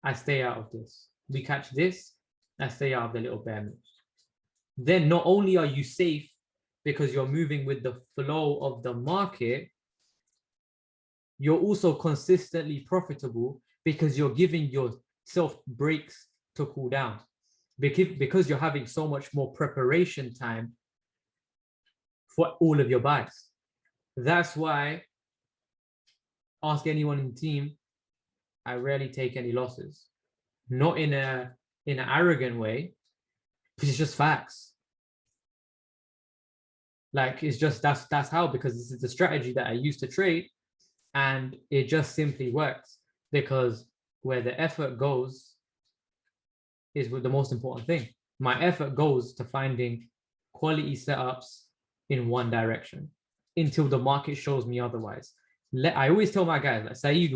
I stay out of this. We catch this, I stay out of the little bear moves. Then not only are you safe because you're moving with the flow of the market, you're also consistently profitable because you're giving yourself breaks to cool down. Because you're having so much more preparation time for all of your buys. That's why, ask anyone in the team, I rarely take any losses. Not in an arrogant way, because it's just facts. Like, it's just that's how, because this is the strategy that I use to trade, and it just simply works, because where the effort goes is the most important thing. My effort goes to finding quality setups in one direction until the market shows me otherwise. I always tell my guys, like Saeed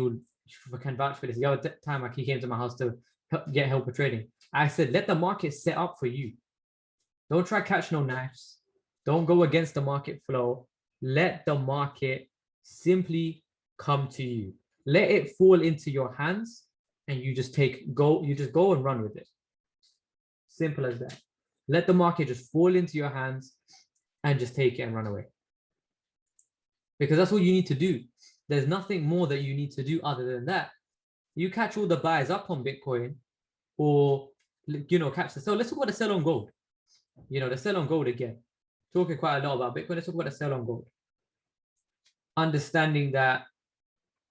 can vouch for this. The other time he came to my house to get help with trading, I said, let the market set up for you. Don't try catch no knives. Don't go against the market flow. Let the market simply come to you. Let it fall into your hands, and you just go and run with it. Simple as that. Let the market just fall into your hands and just take it and run away. Because that's what you need to do. There's nothing more that you need to do other than that. You catch all the buys up on Bitcoin, or catch the sell. Let's talk about the sell on gold. The sell on gold again. Talking quite a lot about Bitcoin. Let's talk about the sell on gold. Understanding that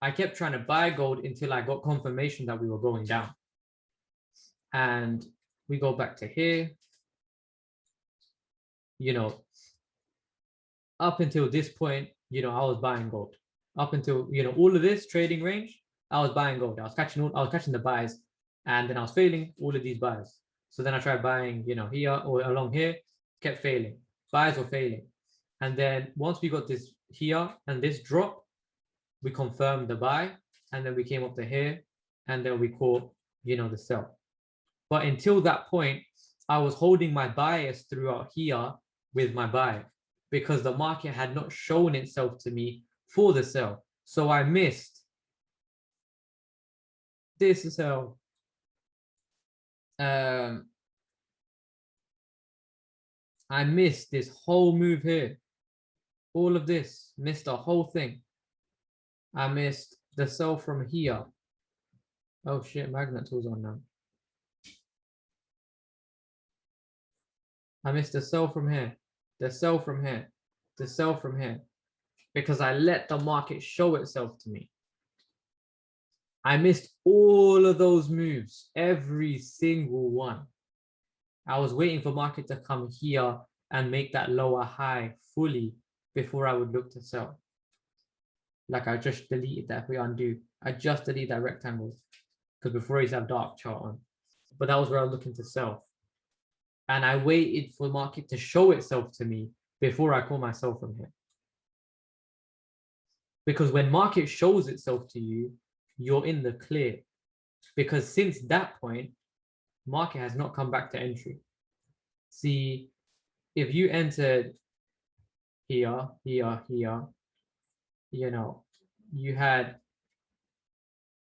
I kept trying to buy gold until I got confirmation that we were going down. And we go back to here. Up until this point, I was buying gold. Up until, all of this trading range, I was buying gold. I was catching the buys, and then I was failing all of these buys. So then I tried buying, here or along here, kept failing. Buys were failing. And then once we got this here and this drop, we confirmed the buy, and then we came up to here, and then we caught, the sell. But until that point, I was holding my bias throughout here with my buy, because the market had not shown itself to me for the sell. So I missed this sell. I missed this whole move here. All of this, missed the whole thing. I missed the sell from here. Oh shit, magnet tool's on now. I missed the sell from here, the sell from here, the sell from here, because I let the market show itself to me. I missed all of those moves, every single one. I was waiting for market to come here and make that lower high fully before I would look to sell. Like, I just deleted that. If we undo, I just deleted that rectangle, because before I used to have dark chart on, but that was where I was looking to sell. And I waited for market to show itself to me before I call myself from here. Because when market shows itself to you, you're in the clear. Because since that point, market has not come back to entry. See, if you entered here, here, here, you had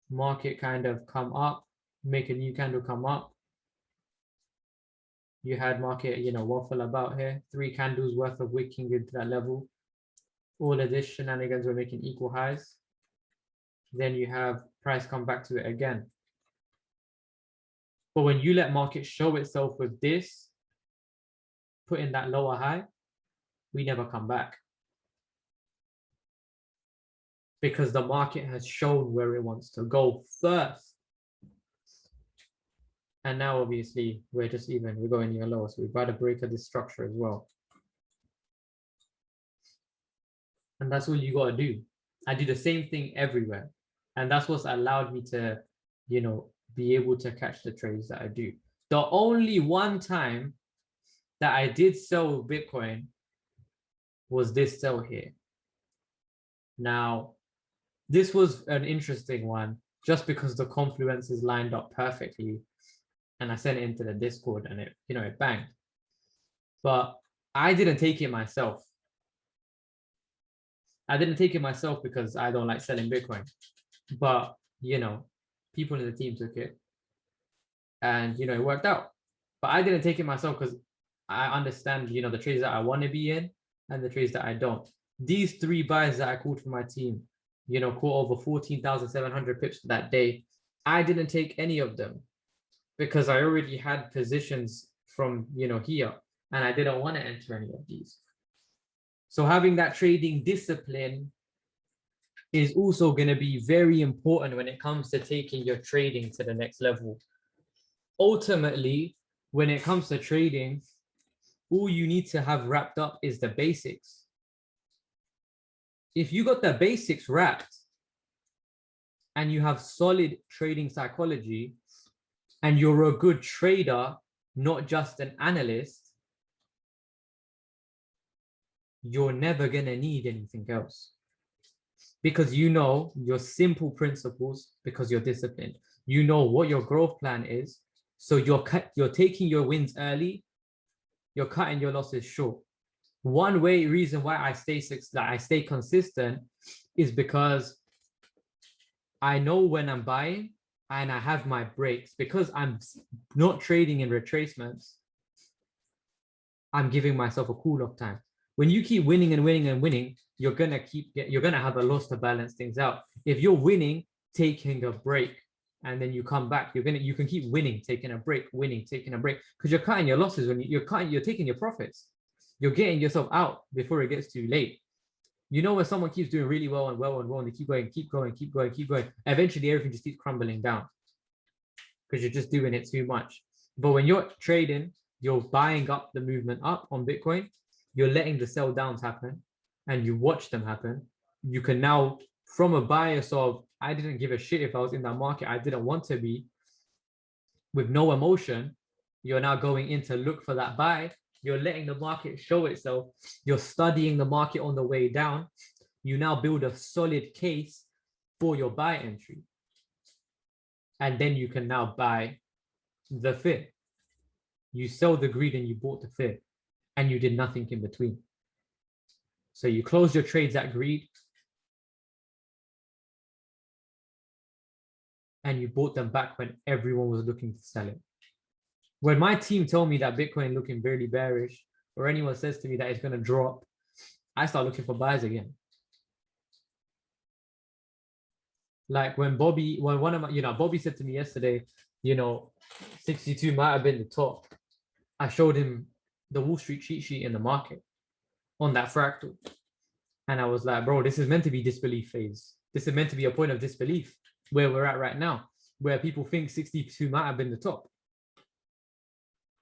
market kind of come up, make a new candle come up. You had market, waffle about here, 3 candles worth of wicking into that level. All of this shenanigans were making equal highs. Then you have price come back to it again. But when you let market show itself with this, put in that lower high, we never come back. Because the market has shown where it wants to go first. And now obviously we're going even lower. So we've got to break of this structure as well. And that's what you got to do. I do the same thing everywhere. And that's what's allowed me to, be able to catch the trades that I do. The only one time that I did sell Bitcoin was this sell here. Now, this was an interesting one just because the confluences lined up perfectly. And I sent it into the Discord, and it banged. But I didn't take it myself. I didn't take it myself because I don't like selling Bitcoin. But, you know, people in the team took it and, you know, it worked out. But I didn't take it myself because I understand, you know, the trades that I want to be in and the trades that I don't. These 3 buys that I called for my team, you know, caught over 14,700 pips that day. I didn't take any of them because I already had positions from, you know, here, and I didn't want to enter any of these. So having that trading discipline is also going to be very important when it comes to taking your trading to the next level. Ultimately, when it comes to trading, all you need to have wrapped up is the basics. If you got the basics wrapped and you have solid trading psychology and you're a good trader, not just an analyst, you're never going to need anything else. Because you know your simple principles, because you're disciplined. You know what your growth plan is. So you're taking your wins early, you're cutting your losses short. One reason why I stay consistent is because I know when I'm buying and I have my breaks. Because I'm not trading in retracements, I'm giving myself a cool-off time. When you keep winning and winning and winning, you're gonna have a loss to balance things out. If you're winning, taking a break, and then you come back, you can keep winning, taking a break, winning, taking a break, because you're cutting your losses. When you're taking your profits, you're getting yourself out before it gets too late. You know, when someone keeps doing really well and well and well, and they keep going, eventually everything just keeps crumbling down because you're just doing it too much. But when you're trading, you're buying up the movement up on Bitcoin, you're letting the sell downs happen, and you watch them happen. You can now, from a bias of, I didn't give a shit if I was in that market, I didn't want to be, with no emotion, you're now going in to look for that buy. You're letting the market show itself. You're studying the market on the way down. You now build a solid case for your buy entry. And then you can now buy the fear. You sell the greed and you bought the fear, and you did nothing in between. So you close your trades at greed and you bought them back when everyone was looking to sell it. When my team told me that Bitcoin looking very bearish, or anyone says to me that it's going to drop, I start looking for buys again. Like when Bobby said to me yesterday, 62 might have been the top. I showed him the Wall Street cheat sheet in the market on that fractal. And I was like, bro, this is meant to be disbelief phase. This is meant to be a point of disbelief where we're at right now, where people think 62 might have been the top.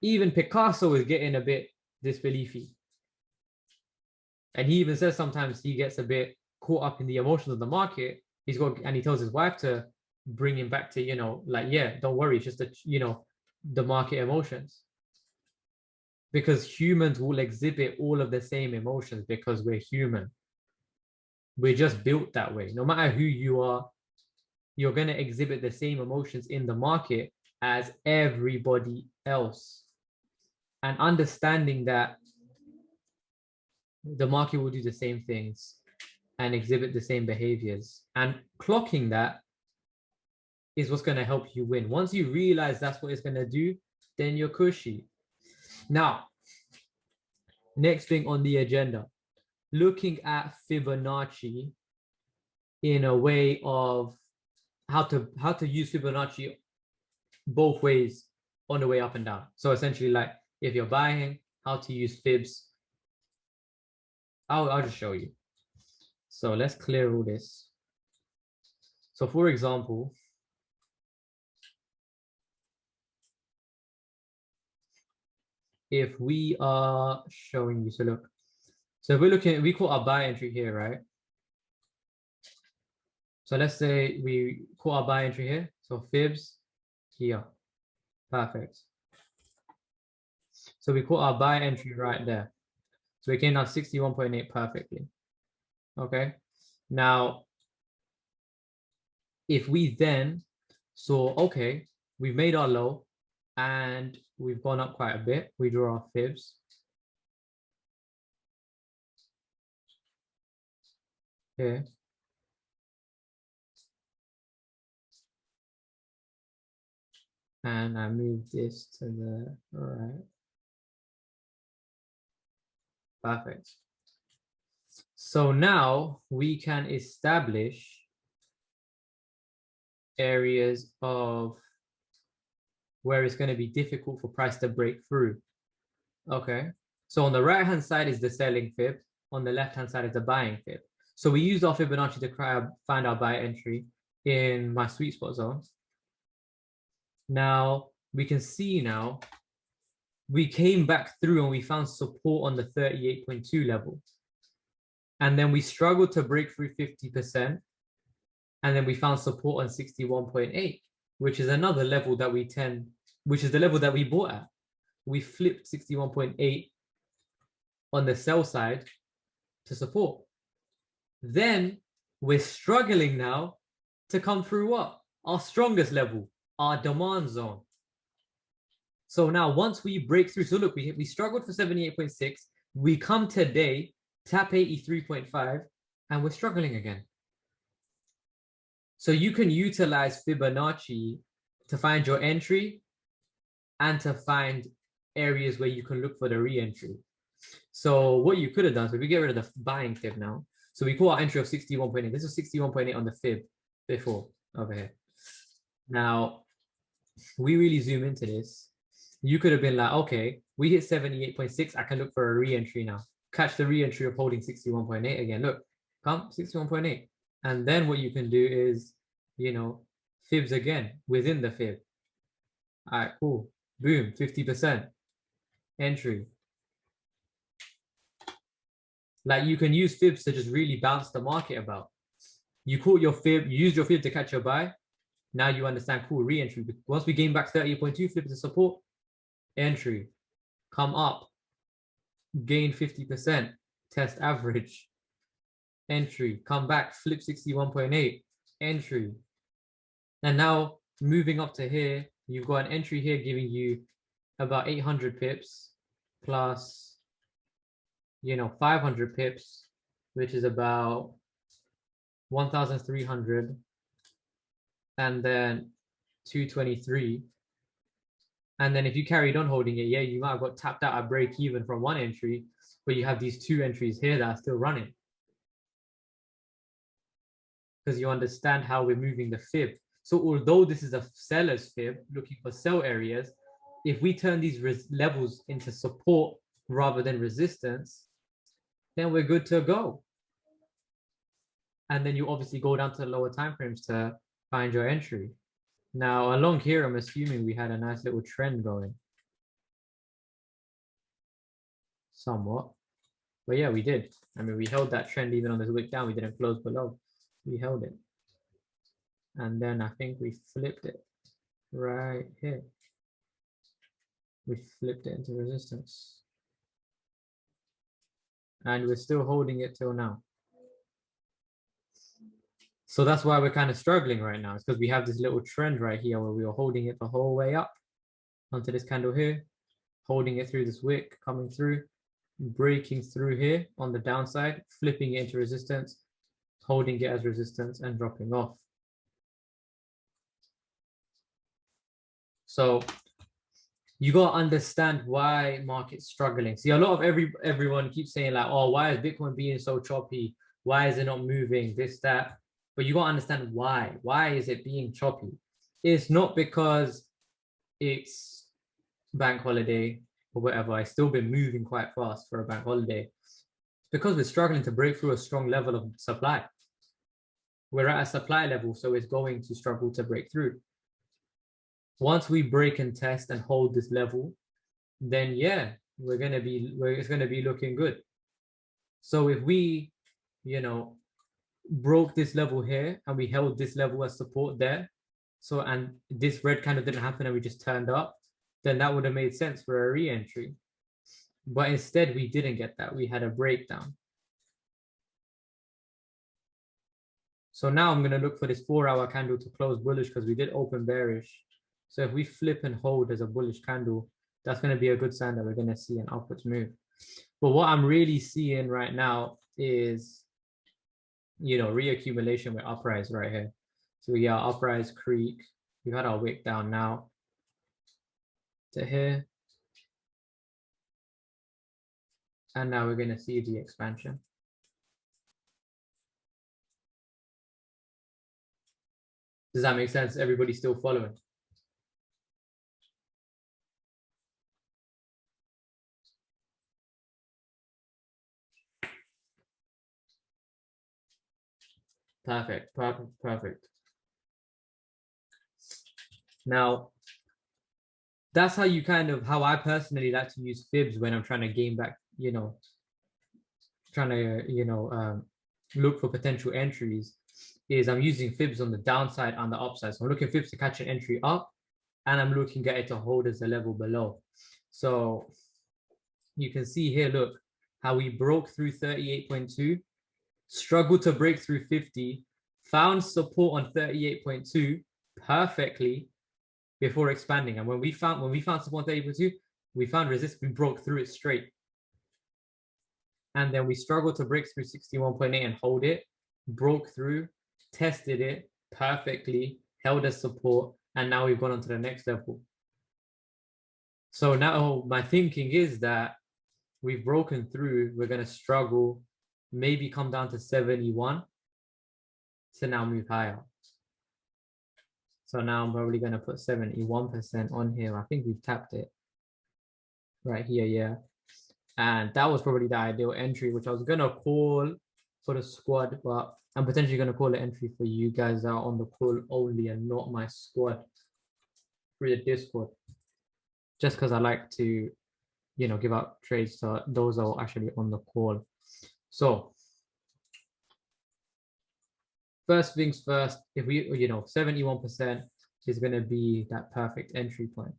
Even Picasso is getting a bit disbeliefy. And he even says sometimes he gets a bit caught up in the emotions of the market. He tells his wife to bring him back to, yeah, don't worry, it's just the market emotions. Because humans will exhibit all of the same emotions because we're human. We're just built that way. No matter who you are, you're going to exhibit the same emotions in the market as everybody else. And understanding that the market will do the same things and exhibit the same behaviors, and clocking that is what's going to help you win. Once you realize that's what it's going to do, then you're cushy. Now, next thing on the agenda, looking at Fibonacci in a way of how to use Fibonacci both ways on the way up and down. So essentially, like if you're buying, how to use fibs. I'll just show you. So let's clear all this. So for example, if we are showing you, so look, so if we're looking, we call our buy entry here, right? So let's say we call our buy entry here. So fibs here, perfect. So we call our buy entry right there. So we came down 61.8 perfectly. Okay. Now, if we then saw, okay, we've made our low and we've gone up quite a bit, we draw our fibs. here. And I move this to the right. Perfect. So now we can establish areas of where it's going to be difficult for price to break through. Okay. So on the right-hand side is the selling fib. On the left-hand side is the buying fib. So we used our Fibonacci to find our buy entry in my sweet spot zone. Now we can see now we came back through and we found support on the 38.2 level. And then we struggled to break through 50%. And then we found support on 61.8, which is another level that which is the level that we bought at. We flipped 61.8 on the sell side to support. Then we're struggling now to come through what? Our strongest level, our demand zone. So now once we break through, so look, we struggled for 78.6. We come today, tap 83.5, and we're struggling again. So you can utilize Fibonacci to find your entry and to find areas where you can look for the re-entry. So what you could have done, so we get rid of the buying fib now. So we call our entry of 61.8. This was 61.8 on the fib before over here. Now, we really zoom into this. You could have been like, okay, we hit 78.6. I can look for a re-entry now. Catch the re-entry of holding 61.8 again. Look, come 61.8. And then what you can do is, you know, fibs again within the fib. All right, cool. Boom, 50% entry. Like you can use fibs to just really bounce the market about. You caught your fib, you used your fib to catch your buy. Now you understand, cool, re-entry. Once we gain back 38.2, flip to support, entry, come up, gain 50%, test average, entry, come back, flip 61.8, entry. And now moving up to here, you've got an entry here giving you about 800 pips plus, you know, 500 pips, which is about 1,300, and then 223. And then if you carried on holding it, yeah, you might have got tapped out at break even from one entry, but you have these two entries here that are still running. Because you understand how we're moving the fib. So although this is a seller's fib, looking for sell areas, if we turn these levels into support rather than resistance, then we're good to go. And then you obviously go down to the lower timeframes to find your entry. Now, along here, I'm assuming we had a nice little trend going. Somewhat. But yeah, we did. I mean, we held that trend even on this wick down. We didn't close below. We held it. And then I think we flipped it right here. We flipped it into resistance. And we're still holding it till now. So that's why we're kind of struggling right now. It's because we have this little trend right here where we were holding it the whole way up onto this candle here, holding it through this wick, coming through, breaking through here on the downside, flipping it into resistance, holding it as resistance and dropping off. So you got to understand why market's struggling. See, a lot of everyone keeps saying like, oh, why is Bitcoin being so choppy? Why is it not moving? This, that. But you got to understand why. Why is it being choppy? It's not because it's bank holiday or whatever. It's still been moving quite fast for a bank holiday. It's because we're struggling to break through a strong level of supply. We're at a supply level, so it's going to struggle to break through. Once we break and test and hold this level, then yeah, it's gonna be looking good. So if we, you know, broke this level here and we held this level as support there, so and this red candle didn't happen and we just turned up, then that would have made sense for a re-entry. But instead we didn't get that. We had a breakdown. So now I'm gonna look for this 4-hour candle to close bullish because we did open bearish. So if we flip and hold as a bullish candle, that's going to be a good sign that we're going to see an upwards move. But what I'm really seeing right now is you know, reaccumulation with uprise right here. So we got uprise creek. We've had our wick down now to here. And now we're going to see the expansion. Does that make sense? Everybody still following? Perfect, perfect, perfect. Now, that's how you how I personally like to use fibs when I'm trying to gain back, you know, trying to, look for potential entries, is I'm using fibs on the downside and the upside. So I'm looking fibs to catch an entry up, and I'm looking at it to hold as a level below. So you can see here, look, how we broke through 38.2, struggled to break through 50, found support on 38.2 perfectly before expanding. And when we found support on 38.2, we found resistance, we broke through it straight. And then we struggled to break through 61.8 and hold it, broke through, tested it perfectly, held as support, and now we've gone on to the next level. So now my thinking is that we've broken through, we're going to struggle, maybe come down to 71 to now move higher. So now I'm probably going to put 71% on here. I think we've tapped it right here, yeah. And that was probably the ideal entry, which I was going to call for the squad, but I'm potentially going to call an entry for you guys that are on the call only and not my squad through the Discord. Just because I like to, you know, give out trades to those that are actually on the call. So first things first, if we, 71% is going to be that perfect entry point.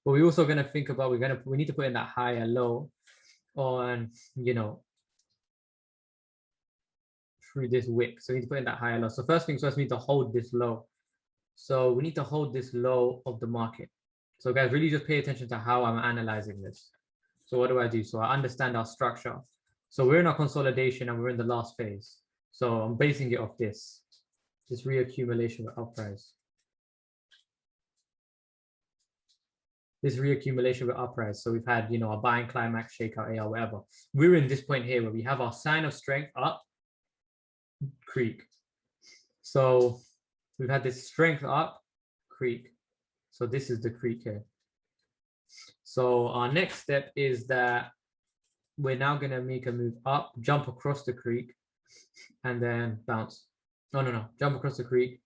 But we're also going to think about, we need to put in that higher low on, through this wick. So we need to put in that higher low. So first things first, we need to hold this low. So we need to hold this low of the market. So guys, really just pay attention to how I'm analyzing this. So what do I do? So I understand our structure. So we're in our consolidation and we're in the last phase. So I'm basing it off this reaccumulation with uprise. This reaccumulation with uprise. So we've had, a buying climax, shakeout, AR, whatever. We're in this point here where we have our sign of strength up, creek. So we've had this strength up, creek. So this is the creek here. So our next step is that we're now going to make a move up, jump across the creek, and then bounce. No. Jump across the creek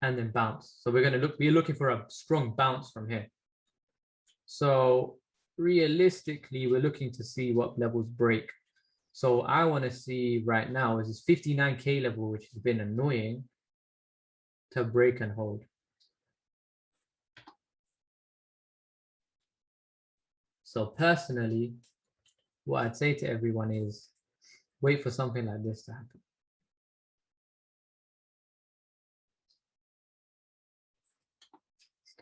and then bounce. So we're going to be looking for a strong bounce from here. So realistically, we're looking to see what levels break. So I want to see right now is this 59K level, which has been annoying to break and hold. So personally, what I'd say to everyone is wait for something like this to happen.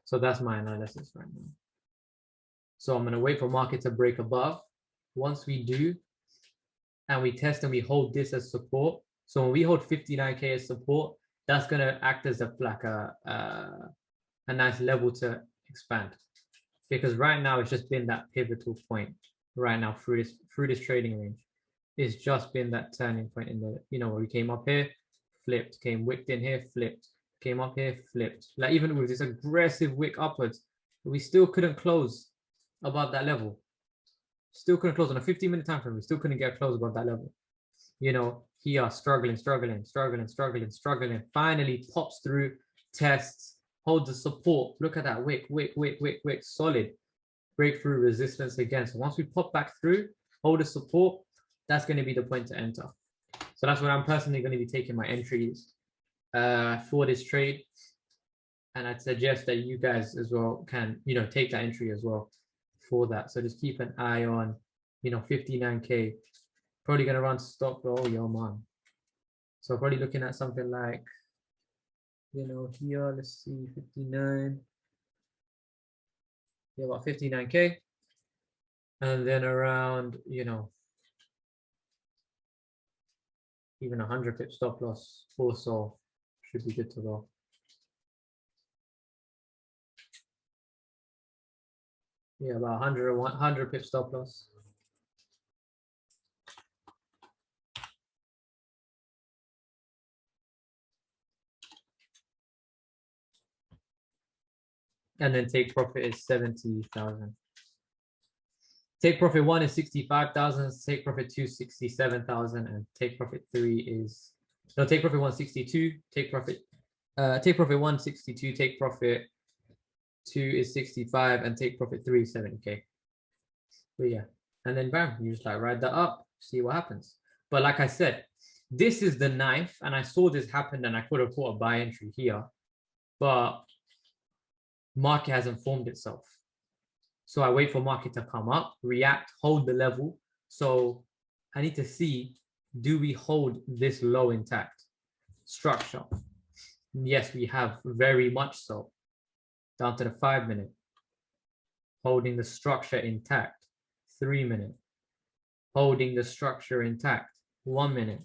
So that's my analysis right now. So I'm going to wait for market to break above. Once we do, and we test and we hold this as support. So when we hold 59K as support, that's going to act as a nice level to expand. Because right now it's just been that pivotal point right now through this trading range. It's just been that turning point in the, where we came up here, flipped, came wicked in here, flipped, came up here, flipped. Like even with this aggressive wick upwards, we still couldn't close above that level. Still couldn't close on a 15-minute time frame. We still couldn't get close above that level. Here struggling. Finally pops through, tests, holds the support. Look at that wick, solid. Breakthrough resistance again. So once we pop back through, hold the support, that's going to be the point to enter. So that's where I'm personally going to be taking my entries for this trade. And I'd suggest that you guys as well can, take that entry as well for that. So just keep an eye on, 59K. Probably going to run stop. Oh, yo, man. So probably looking at something like, here, let's see, 59. Yeah, about 59K. And then around, Even 100 pip stop loss also should be good to go. Yeah, about 100 pip stop loss. And then take profit is 70,000. Take profit 1 is 65,000, take profit 2 67,000, and take profit 3 is no, take profit 1 62, take profit 1 62, take profit 2 is 65, and take profit 3 is 70k. But yeah, and then bam, you just like ride that up, see what happens. But like I said, this is the knife, and I saw this happen, and I could have put a buy entry here, but market hasn't formed itself. So I wait for market to come up, react, hold the level. So I need to see, do we hold this low intact? Structure. Yes, we have, very much so. Down to the 5 minute. Holding the structure intact. 3 minute. Holding the structure intact. 1 minute.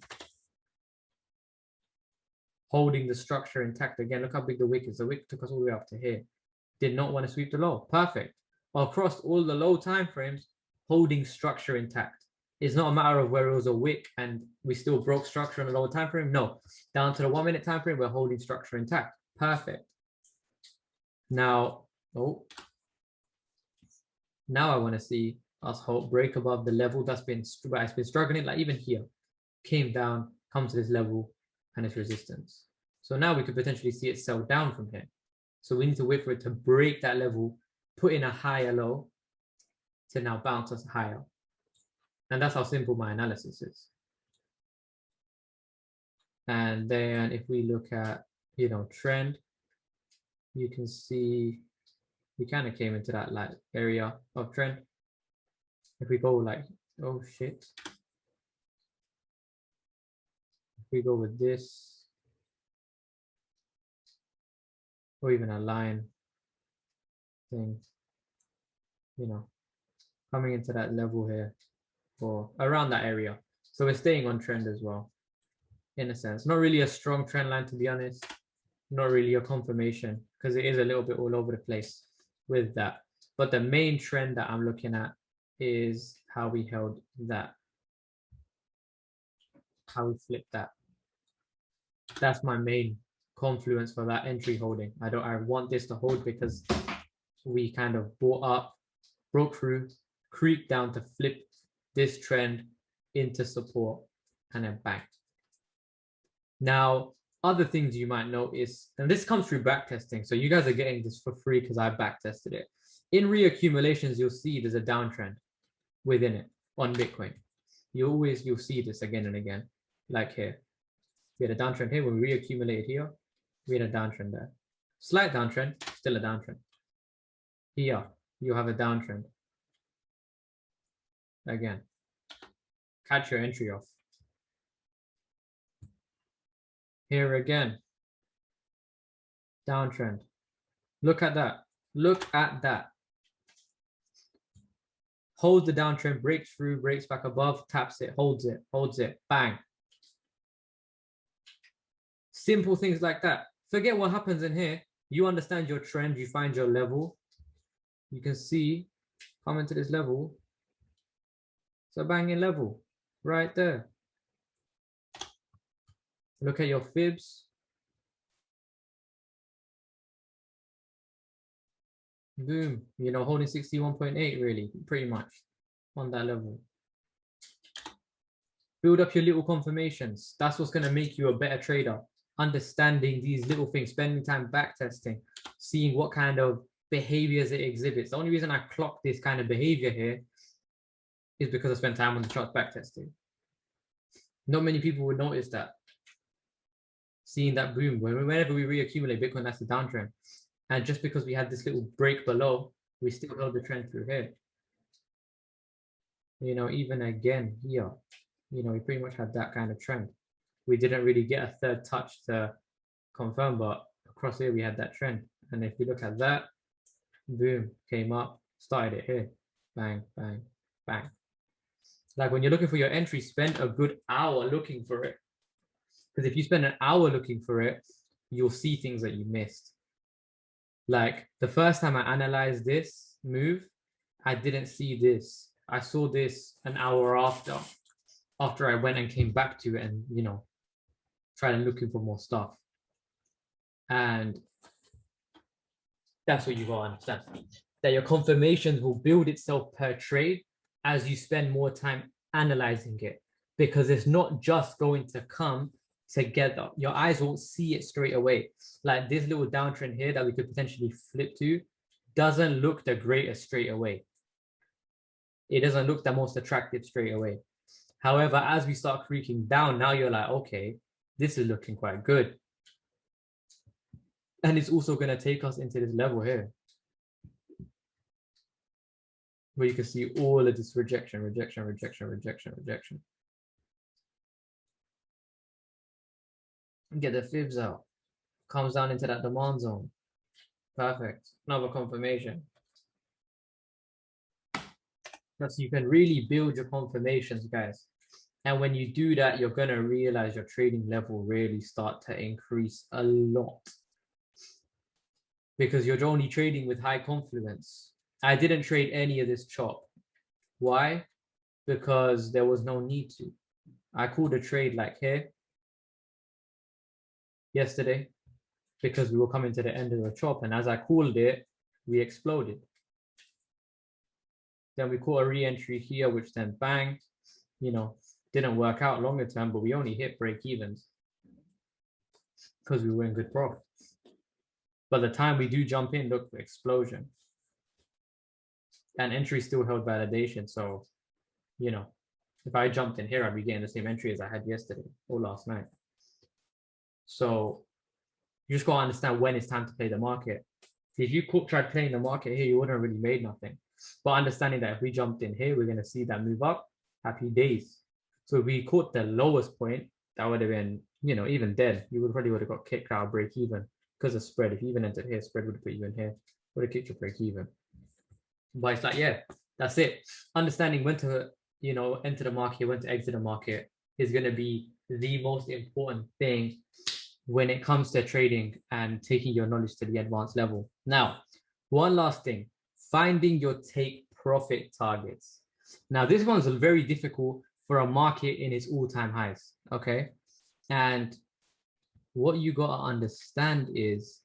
Holding the structure intact. Again, look how big the wick is. The wick took us all the way up to here. Did not want to sweep the low. Perfect. Across all the low time frames, holding structure intact. It's not a matter of where it was a wick and we still broke structure on the lower time frame. No, down to the 1 minute time frame, we're holding structure intact. Perfect. Now, now I want to see us hold, break above the level that's been struggling. Like even here, came down, come to this level, and its resistance. So now we could potentially see it sell down from here. So we need to wait for it to break that level, put in a higher low to now bounce us higher. And that's how simple my analysis is. And then if we look at, trend, you can see we kind of came into that like area of trend. If we go like, oh shit. If we go with this, or even a line thing, coming into that level here or around that area. So we're staying on trend as well, in a sense. Not really a strong trend line, to be honest. Not really a confirmation because it is a little bit all over the place with that. But the main trend that I'm looking at is how we held that. How we flipped that. That's my main confluence for that entry holding. I want this to hold because we kind of bought up, broke through, creeped down to flip this trend into support, and then bang. Now, other things you might notice, and this comes through backtesting. So you guys are getting this for free because I backtested it. In reaccumulations, you'll see there's a downtrend within it on Bitcoin. You'll see this again and again, like here. We had a downtrend here. When we reaccumulated here, we had a downtrend there. Slight downtrend, still a downtrend. Here, you have a downtrend. Again, catch your entry off. Here again, downtrend. Look at that. Look at that. Holds the downtrend, breaks through, breaks back above, taps it, holds it, bang. Simple things like that. Forget what happens in here. You understand your trend, you find your level. You can see, come into this level. It's a banging level right there. Look at your fibs. Boom, holding 61.8 really, pretty much on that level. Build up your little confirmations. That's what's going to make you a better trader. Understanding these little things, spending time backtesting, seeing what kind of behaviors it exhibits. The only reason I clock this kind of behavior here is because I spent time on the charts backtesting. Not many people would notice that. Seeing that boom, whenever we reaccumulate Bitcoin, that's a downtrend. And just because we had this little break below, we still held the trend through here. Even again here, we pretty much had that kind of trend. We didn't really get a third touch to confirm, but across here we had that trend. And if we look at that, boom, came up, started it here. Bang, bang, bang. Like when you're looking for your entry, spend a good hour looking for it. Because if you spend an hour looking for it, you'll see things that you missed. Like the first time I analyzed this move, I didn't see this. I saw this an hour after I went and came back to it and, you know, tried looking for more stuff. And that's what you gotta understand. That your confirmations will build itself per trade as you spend more time analyzing it. Because it's not just going to come together. Your eyes won't see it straight away. Like this little downtrend here that we could potentially flip to doesn't look the greatest straight away. It doesn't look the most attractive straight away. However, as we start creaking down, now you're like, okay, this is looking quite good. And it's also going to take us into this level here, where you can see all of this rejection. Get the fibs out. Comes down into that demand zone. Perfect. Another confirmation. So you can really build your confirmations, guys. And when you do that, you're going to realize your trading level really start to increase a lot. Because you're only trading with high confluence. I didn't trade any of this chop. Why? Because there was no need to. I called a trade like here yesterday because we were coming to the end of the chop. And as I called it, we exploded. Then we caught a re-entry here, which then banged, you know, didn't work out longer term, but we only hit break evens because we were in good profit. By the time we do jump in, look for explosion. And entry still held validation. So, you know, if I jumped in here, I'd be getting the same entry as I had yesterday or last night. So you just got to understand when it's time to play the market. If you tried playing the market here, you wouldn't have really made nothing. But understanding that if we jumped in here, we're going to see that move up, happy days. So if we caught the lowest point, that would have been, you know, even dead. You would have got kicked out, break even because of spread. If you even entered here, spread would have put you in here, would have kicked your break even. But it's like, yeah, that's it. Understanding when to, you know, enter the market, when to exit the market is going to be the most important thing when it comes to trading and taking your knowledge to the advanced level. Now, one last thing, finding your take profit targets. Now, this one's very difficult for a market in its all-time highs, okay? And what you got to understand is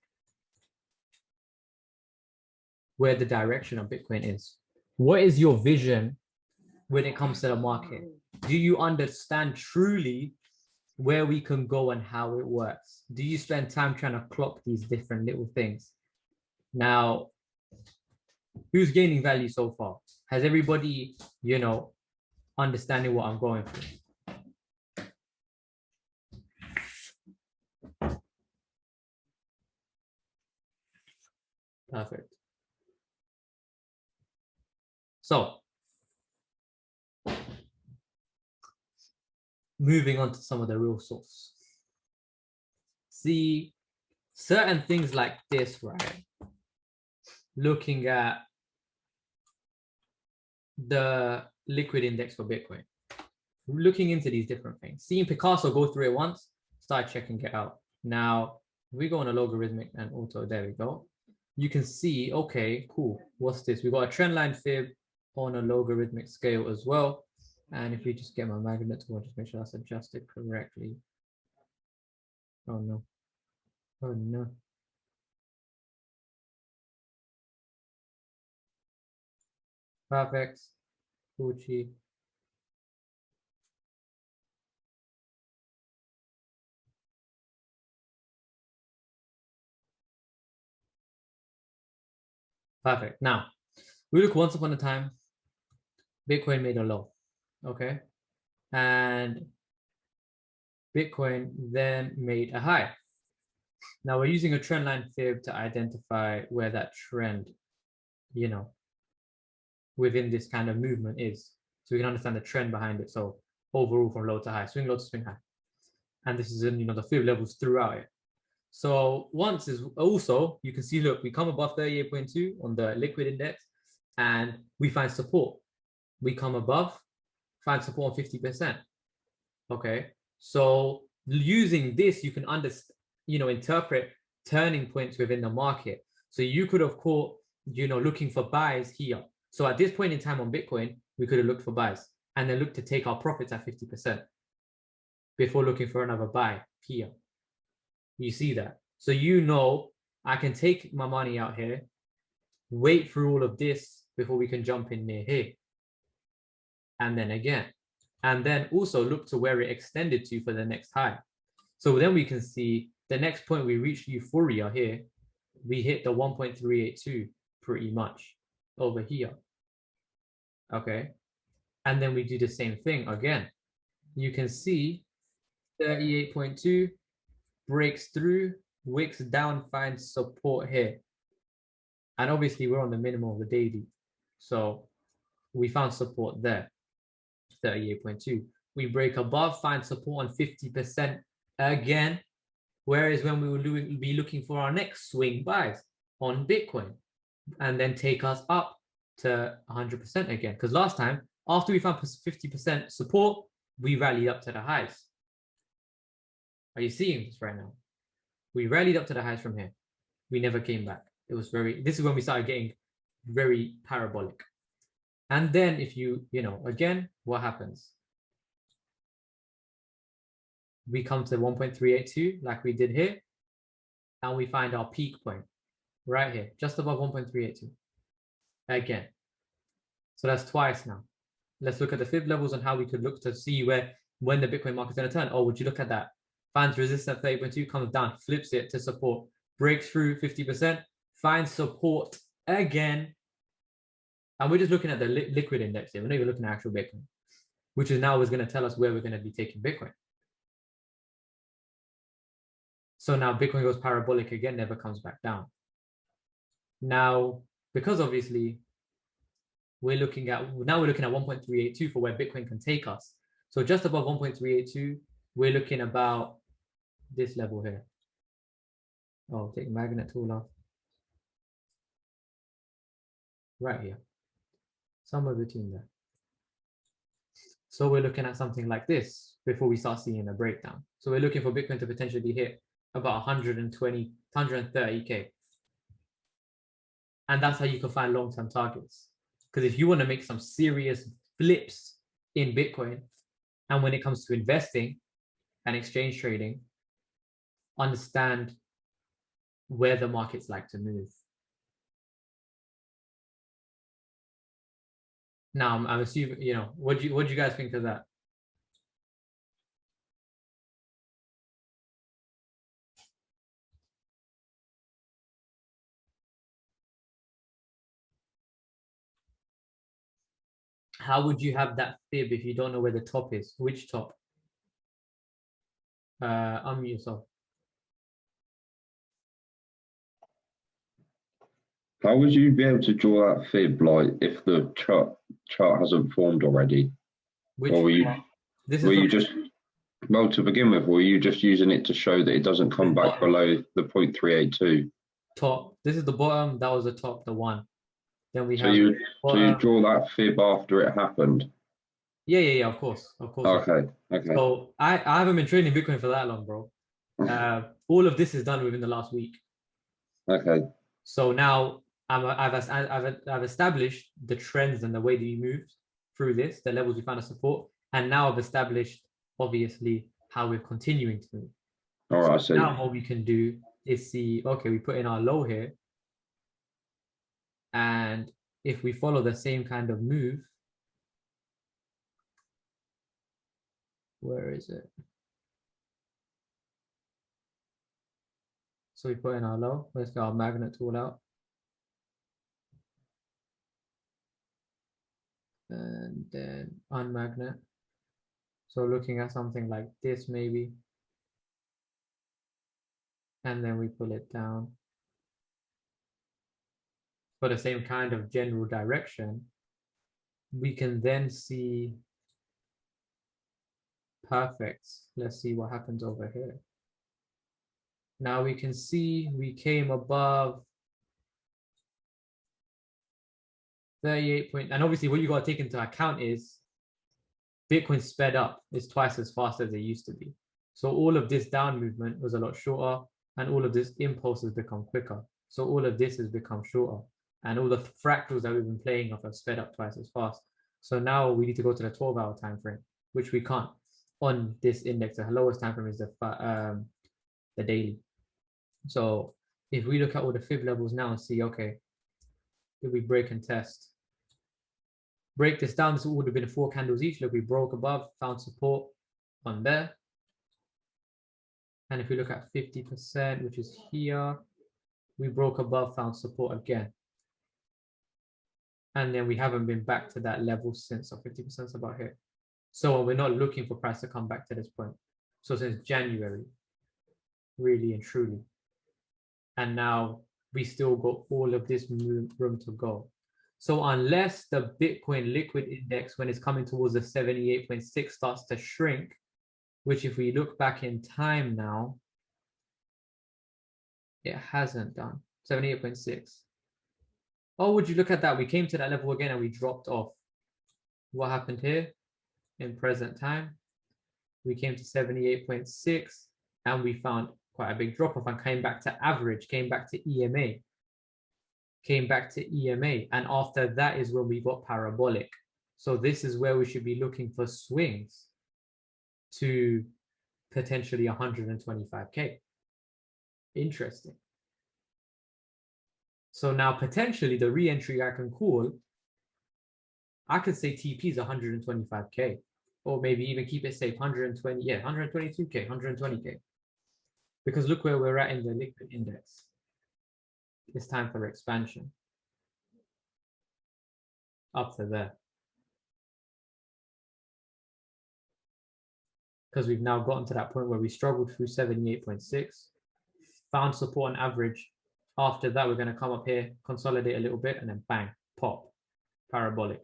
where the direction of Bitcoin is. What is your vision when it comes to the market? Do you understand truly where we can go and how it works? Do you spend time trying to clock these different little things? Now, who's gaining value so far? Has everybody, you know, understanding what I'm going through? Perfect. So, moving on to some of the real source. See, certain things like this, right? Looking at the liquid index for Bitcoin, looking into these different things, seeing Picasso go through it once, start checking it out. Now, if we go on a logarithmic and auto, there we go. You can see, okay, cool. What's this? We got a trend line fib on a logarithmic scale as well. And if we just get my magnet tool, just make sure that's adjusted correctly. Oh no. Oh no. Perfect. Gucci. Perfect. Now, we look once upon a time, Bitcoin made a low, okay? And Bitcoin then made a high. Now we're using a trend line fib to identify where that trend, you know, within this kind of movement is. So we can understand the trend behind it. So overall from low to high, swing low to swing high. And this is in, you know, the fib levels throughout it. So once is also, you can see, look, we come above 38.2 on the liquid index and we find support. We come above, find support on 50%. Okay, so using this, you can understand, interpret turning points within the market. So you could have caught, looking for buys here. So at this point in time on Bitcoin, we could have looked for buys and then looked to take our profits at 50% before looking for another buy here. You see that? So I can take my money out here, wait through all of this before we can jump in near here. And then again. And then also look to where it extended to for the next high. So then we can see the next point we reached euphoria here, we hit the 1.382 pretty much over here. Okay. And then we do the same thing again. You can see 38.2 breaks through, wicks down, finds support here. And obviously we're on the minimum of the daily. So we found support there, 38.2. We break above, find support on 50% again. Whereas when we will be looking for our next swing buys on Bitcoin and then take us up to 100% again. Because last time, after we found 50% support, we rallied up to the highs. Are you seeing this right now? We rallied up to the highs from here. We never came back. It was this is when we started getting very parabolic. And then if again, what happens? We come to 1.382 like we did here, and we find our peak point right here, just above 1.382 again. So that's twice now. Let's look at the fib levels and how we could look to see when the Bitcoin market's going to turn. Oh, would you look at that? Finds resistance at 30.2, comes down, flips it to support, breaks through 50%, finds support again. And we're just looking at the liquid index here. We're not even looking at actual Bitcoin, which is now is going to tell us where we're going to be taking Bitcoin. So now Bitcoin goes parabolic again, never comes back down. Now, because obviously we're looking at 1.382 for where Bitcoin can take us. So just above 1.382, we're looking about this level here. Oh, take magnet tool off. Right here. Somewhere between there. So we're looking at something like this before we start seeing a breakdown. So we're looking for Bitcoin to potentially hit about 120, 130K. And that's how you can find long-term targets. Because if you want to make some serious flips in Bitcoin, and when it comes to investing and exchange trading, understand where the markets like to move. Now, I'm assuming, what do you guys think of that? How would you have that fib if you don't know where the top is? Which top? Unmute yourself. How would you be able to draw that fib, like if the chart hasn't formed already? Which or were you, well, to begin with, were you just using it to show that it doesn't come back below the 0.382? Top. This is the bottom. That was the top, the one. Then we so you draw that fib after it happened? Yeah, of course. Okay. So I haven't been trading Bitcoin for that long, bro. All of this is done within the last week. Okay. So now I've established the trends and the way that you moved through this, the levels we found of support, and now I've established obviously how we're continuing to move. All right, I see. Now what we can do is see, okay, we put in our low here, and if we follow the same kind of move, where is it? So we put in our low. Let's get our magnet tool out. And then unmagnet. So looking at something like this maybe. And then we pull it down. For the same kind of general direction, we can then see, perfect. Let's see what happens over here. Now we can see we came above 38 point, and obviously what you got to take into account is Bitcoin sped up. It's twice as fast as it used to be. So all of this down movement was a lot shorter, and all of this impulse has become quicker. So all of this has become shorter, and all the fractals that we've been playing off have sped up twice as fast. So now we need to go to the 12-hour time frame, which we can't on this index. The lowest time frame is the daily. So if we look at all the fib levels now and see, okay, did we break and test? Break this down, this would have been 4 candles each. Look, we broke above, found support on there. And if we look at 50%, which is here, we broke above, found support again. And then we haven't been back to that level since, so 50% is about here. So we're not looking for price to come back to this point. So since January, really and truly. And now we still got all of this room to go. So unless the Bitcoin liquid index, when it's coming towards the 78.6, starts to shrink, which if we look back in time now, it hasn't done, 78.6. Oh, would you look at that? We came to that level again and we dropped off. What happened here in present time? We came to 78.6 and we found quite a big drop off and came back to average, came back to EMA. And after that is when we got parabolic. So this is where we should be looking for swings to potentially 125K. Interesting. So now potentially the re-entry I can call, I could say TP is 125K, or maybe even keep it safe, 120, yeah, 122K, 120K. Because look where we're at in the liquid index. It's time for expansion. Up to there. Because we've now gotten to that point where we struggled through 78.6, found support on average. After that, we're going to come up here, consolidate a little bit, and then bang, pop, parabolic.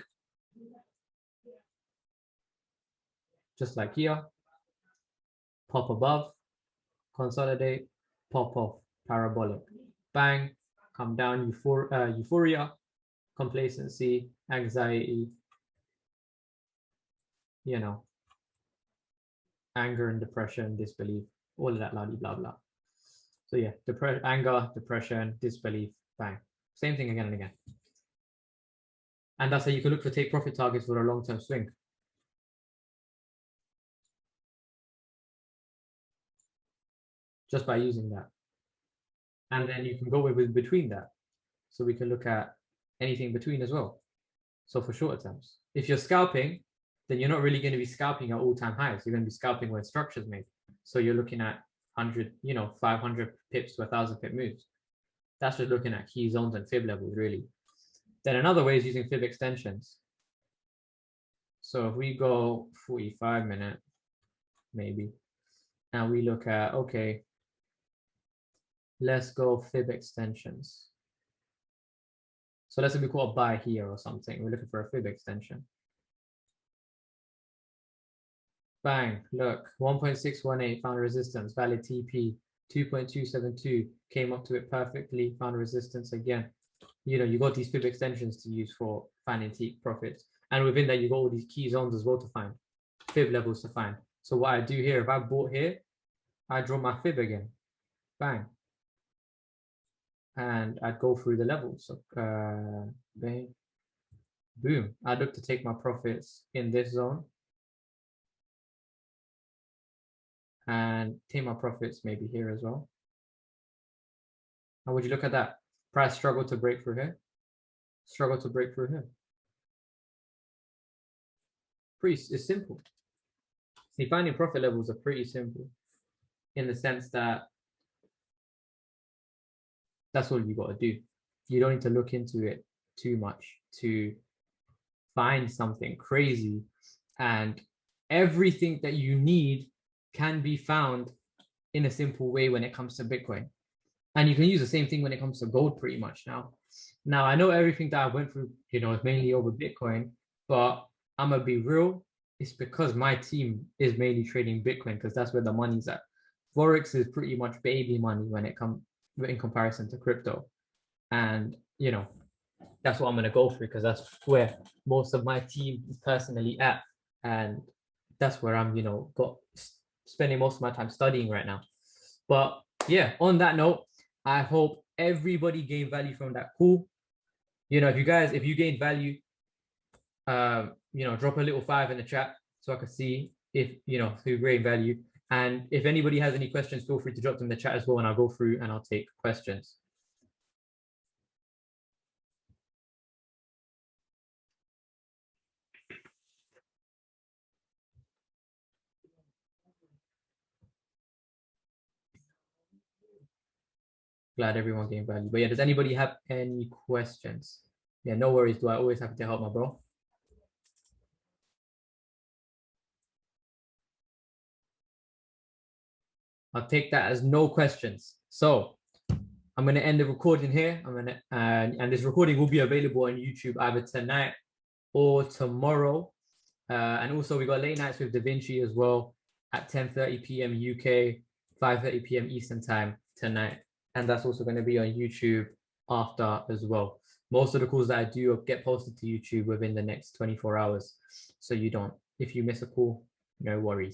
Just like here, pop above, consolidate, pop off, parabolic, bang, come down, euphoria, complacency, anxiety, you know, anger and depression, disbelief, all of that, blah, blah, blah. So yeah, anger, depression, disbelief, bang. Same thing again and again. And that's how you can look for take profit targets for a long-term swing. Just by using that. And then you can go with between that. So we can look at anything between as well. So for shorter terms, if you're scalping, then you're not really going to be scalping at all-time highs. You're going to be scalping when structure's made. So you're looking at 100, 500 pips to 1,000 pip moves. That's just looking at key zones and fib levels, really. Then another way is using fib extensions. So if we go 45-minute, maybe, and we look at, okay, let's go fib extensions. So let's say we call a buy here or something. We're looking for a fib extension. Bang, look, 1.618 found resistance, valid TP, 2.272 came up to it perfectly, found resistance again. You got these fib extensions to use for finding take profits. And within that, you got all these key zones as well to find, fib levels to find. So what I do here, if I bought here, I draw my fib again, bang. And I'd go through the levels. So, bang, boom. I'd look to take my profits in this zone. And take my profits maybe here as well. And would you look at that? Price struggle to break through here. Struggle to break through here. It's simple. See, finding profit levels are pretty simple in the sense that that's all you got to do. You don't need to look into it too much to find something crazy. And everything that you need can be found in a simple way when it comes to Bitcoin. And you can use the same thing when it comes to gold pretty much now. Now, I know everything that I went through, is mainly over Bitcoin, but I'm going to be real. It's because my team is mainly trading Bitcoin because that's where the money's at. Forex is pretty much baby money when it comes in comparison to crypto. And, that's what I'm going to go through because that's where most of my team is personally at. And that's where I'm, got spending most of my time studying right now. But yeah, on that note, I hope everybody gained value from that call. You know, if you gained value, you know, drop a little 5 in the chat so I can see if, you know, who gained value. And if anybody has any questions, feel free to drop them in the chat as well, and I'll go through and I'll take questions. Glad everyone gained value. But yeah, does anybody have any questions? Yeah, no worries. Do I always have to help my bro? I'll take that as no questions. So I'm going to end the recording here. And this recording will be available on YouTube either tonight or tomorrow. And also we got late nights with Da Vinci as well at 10:30 p.m. UK, 5:30 p.m. Eastern time tonight. And that's also going to be on YouTube after as well. Most of the calls that I do get posted to YouTube within the next 24 hours. So you don't, if you miss a call, no worries.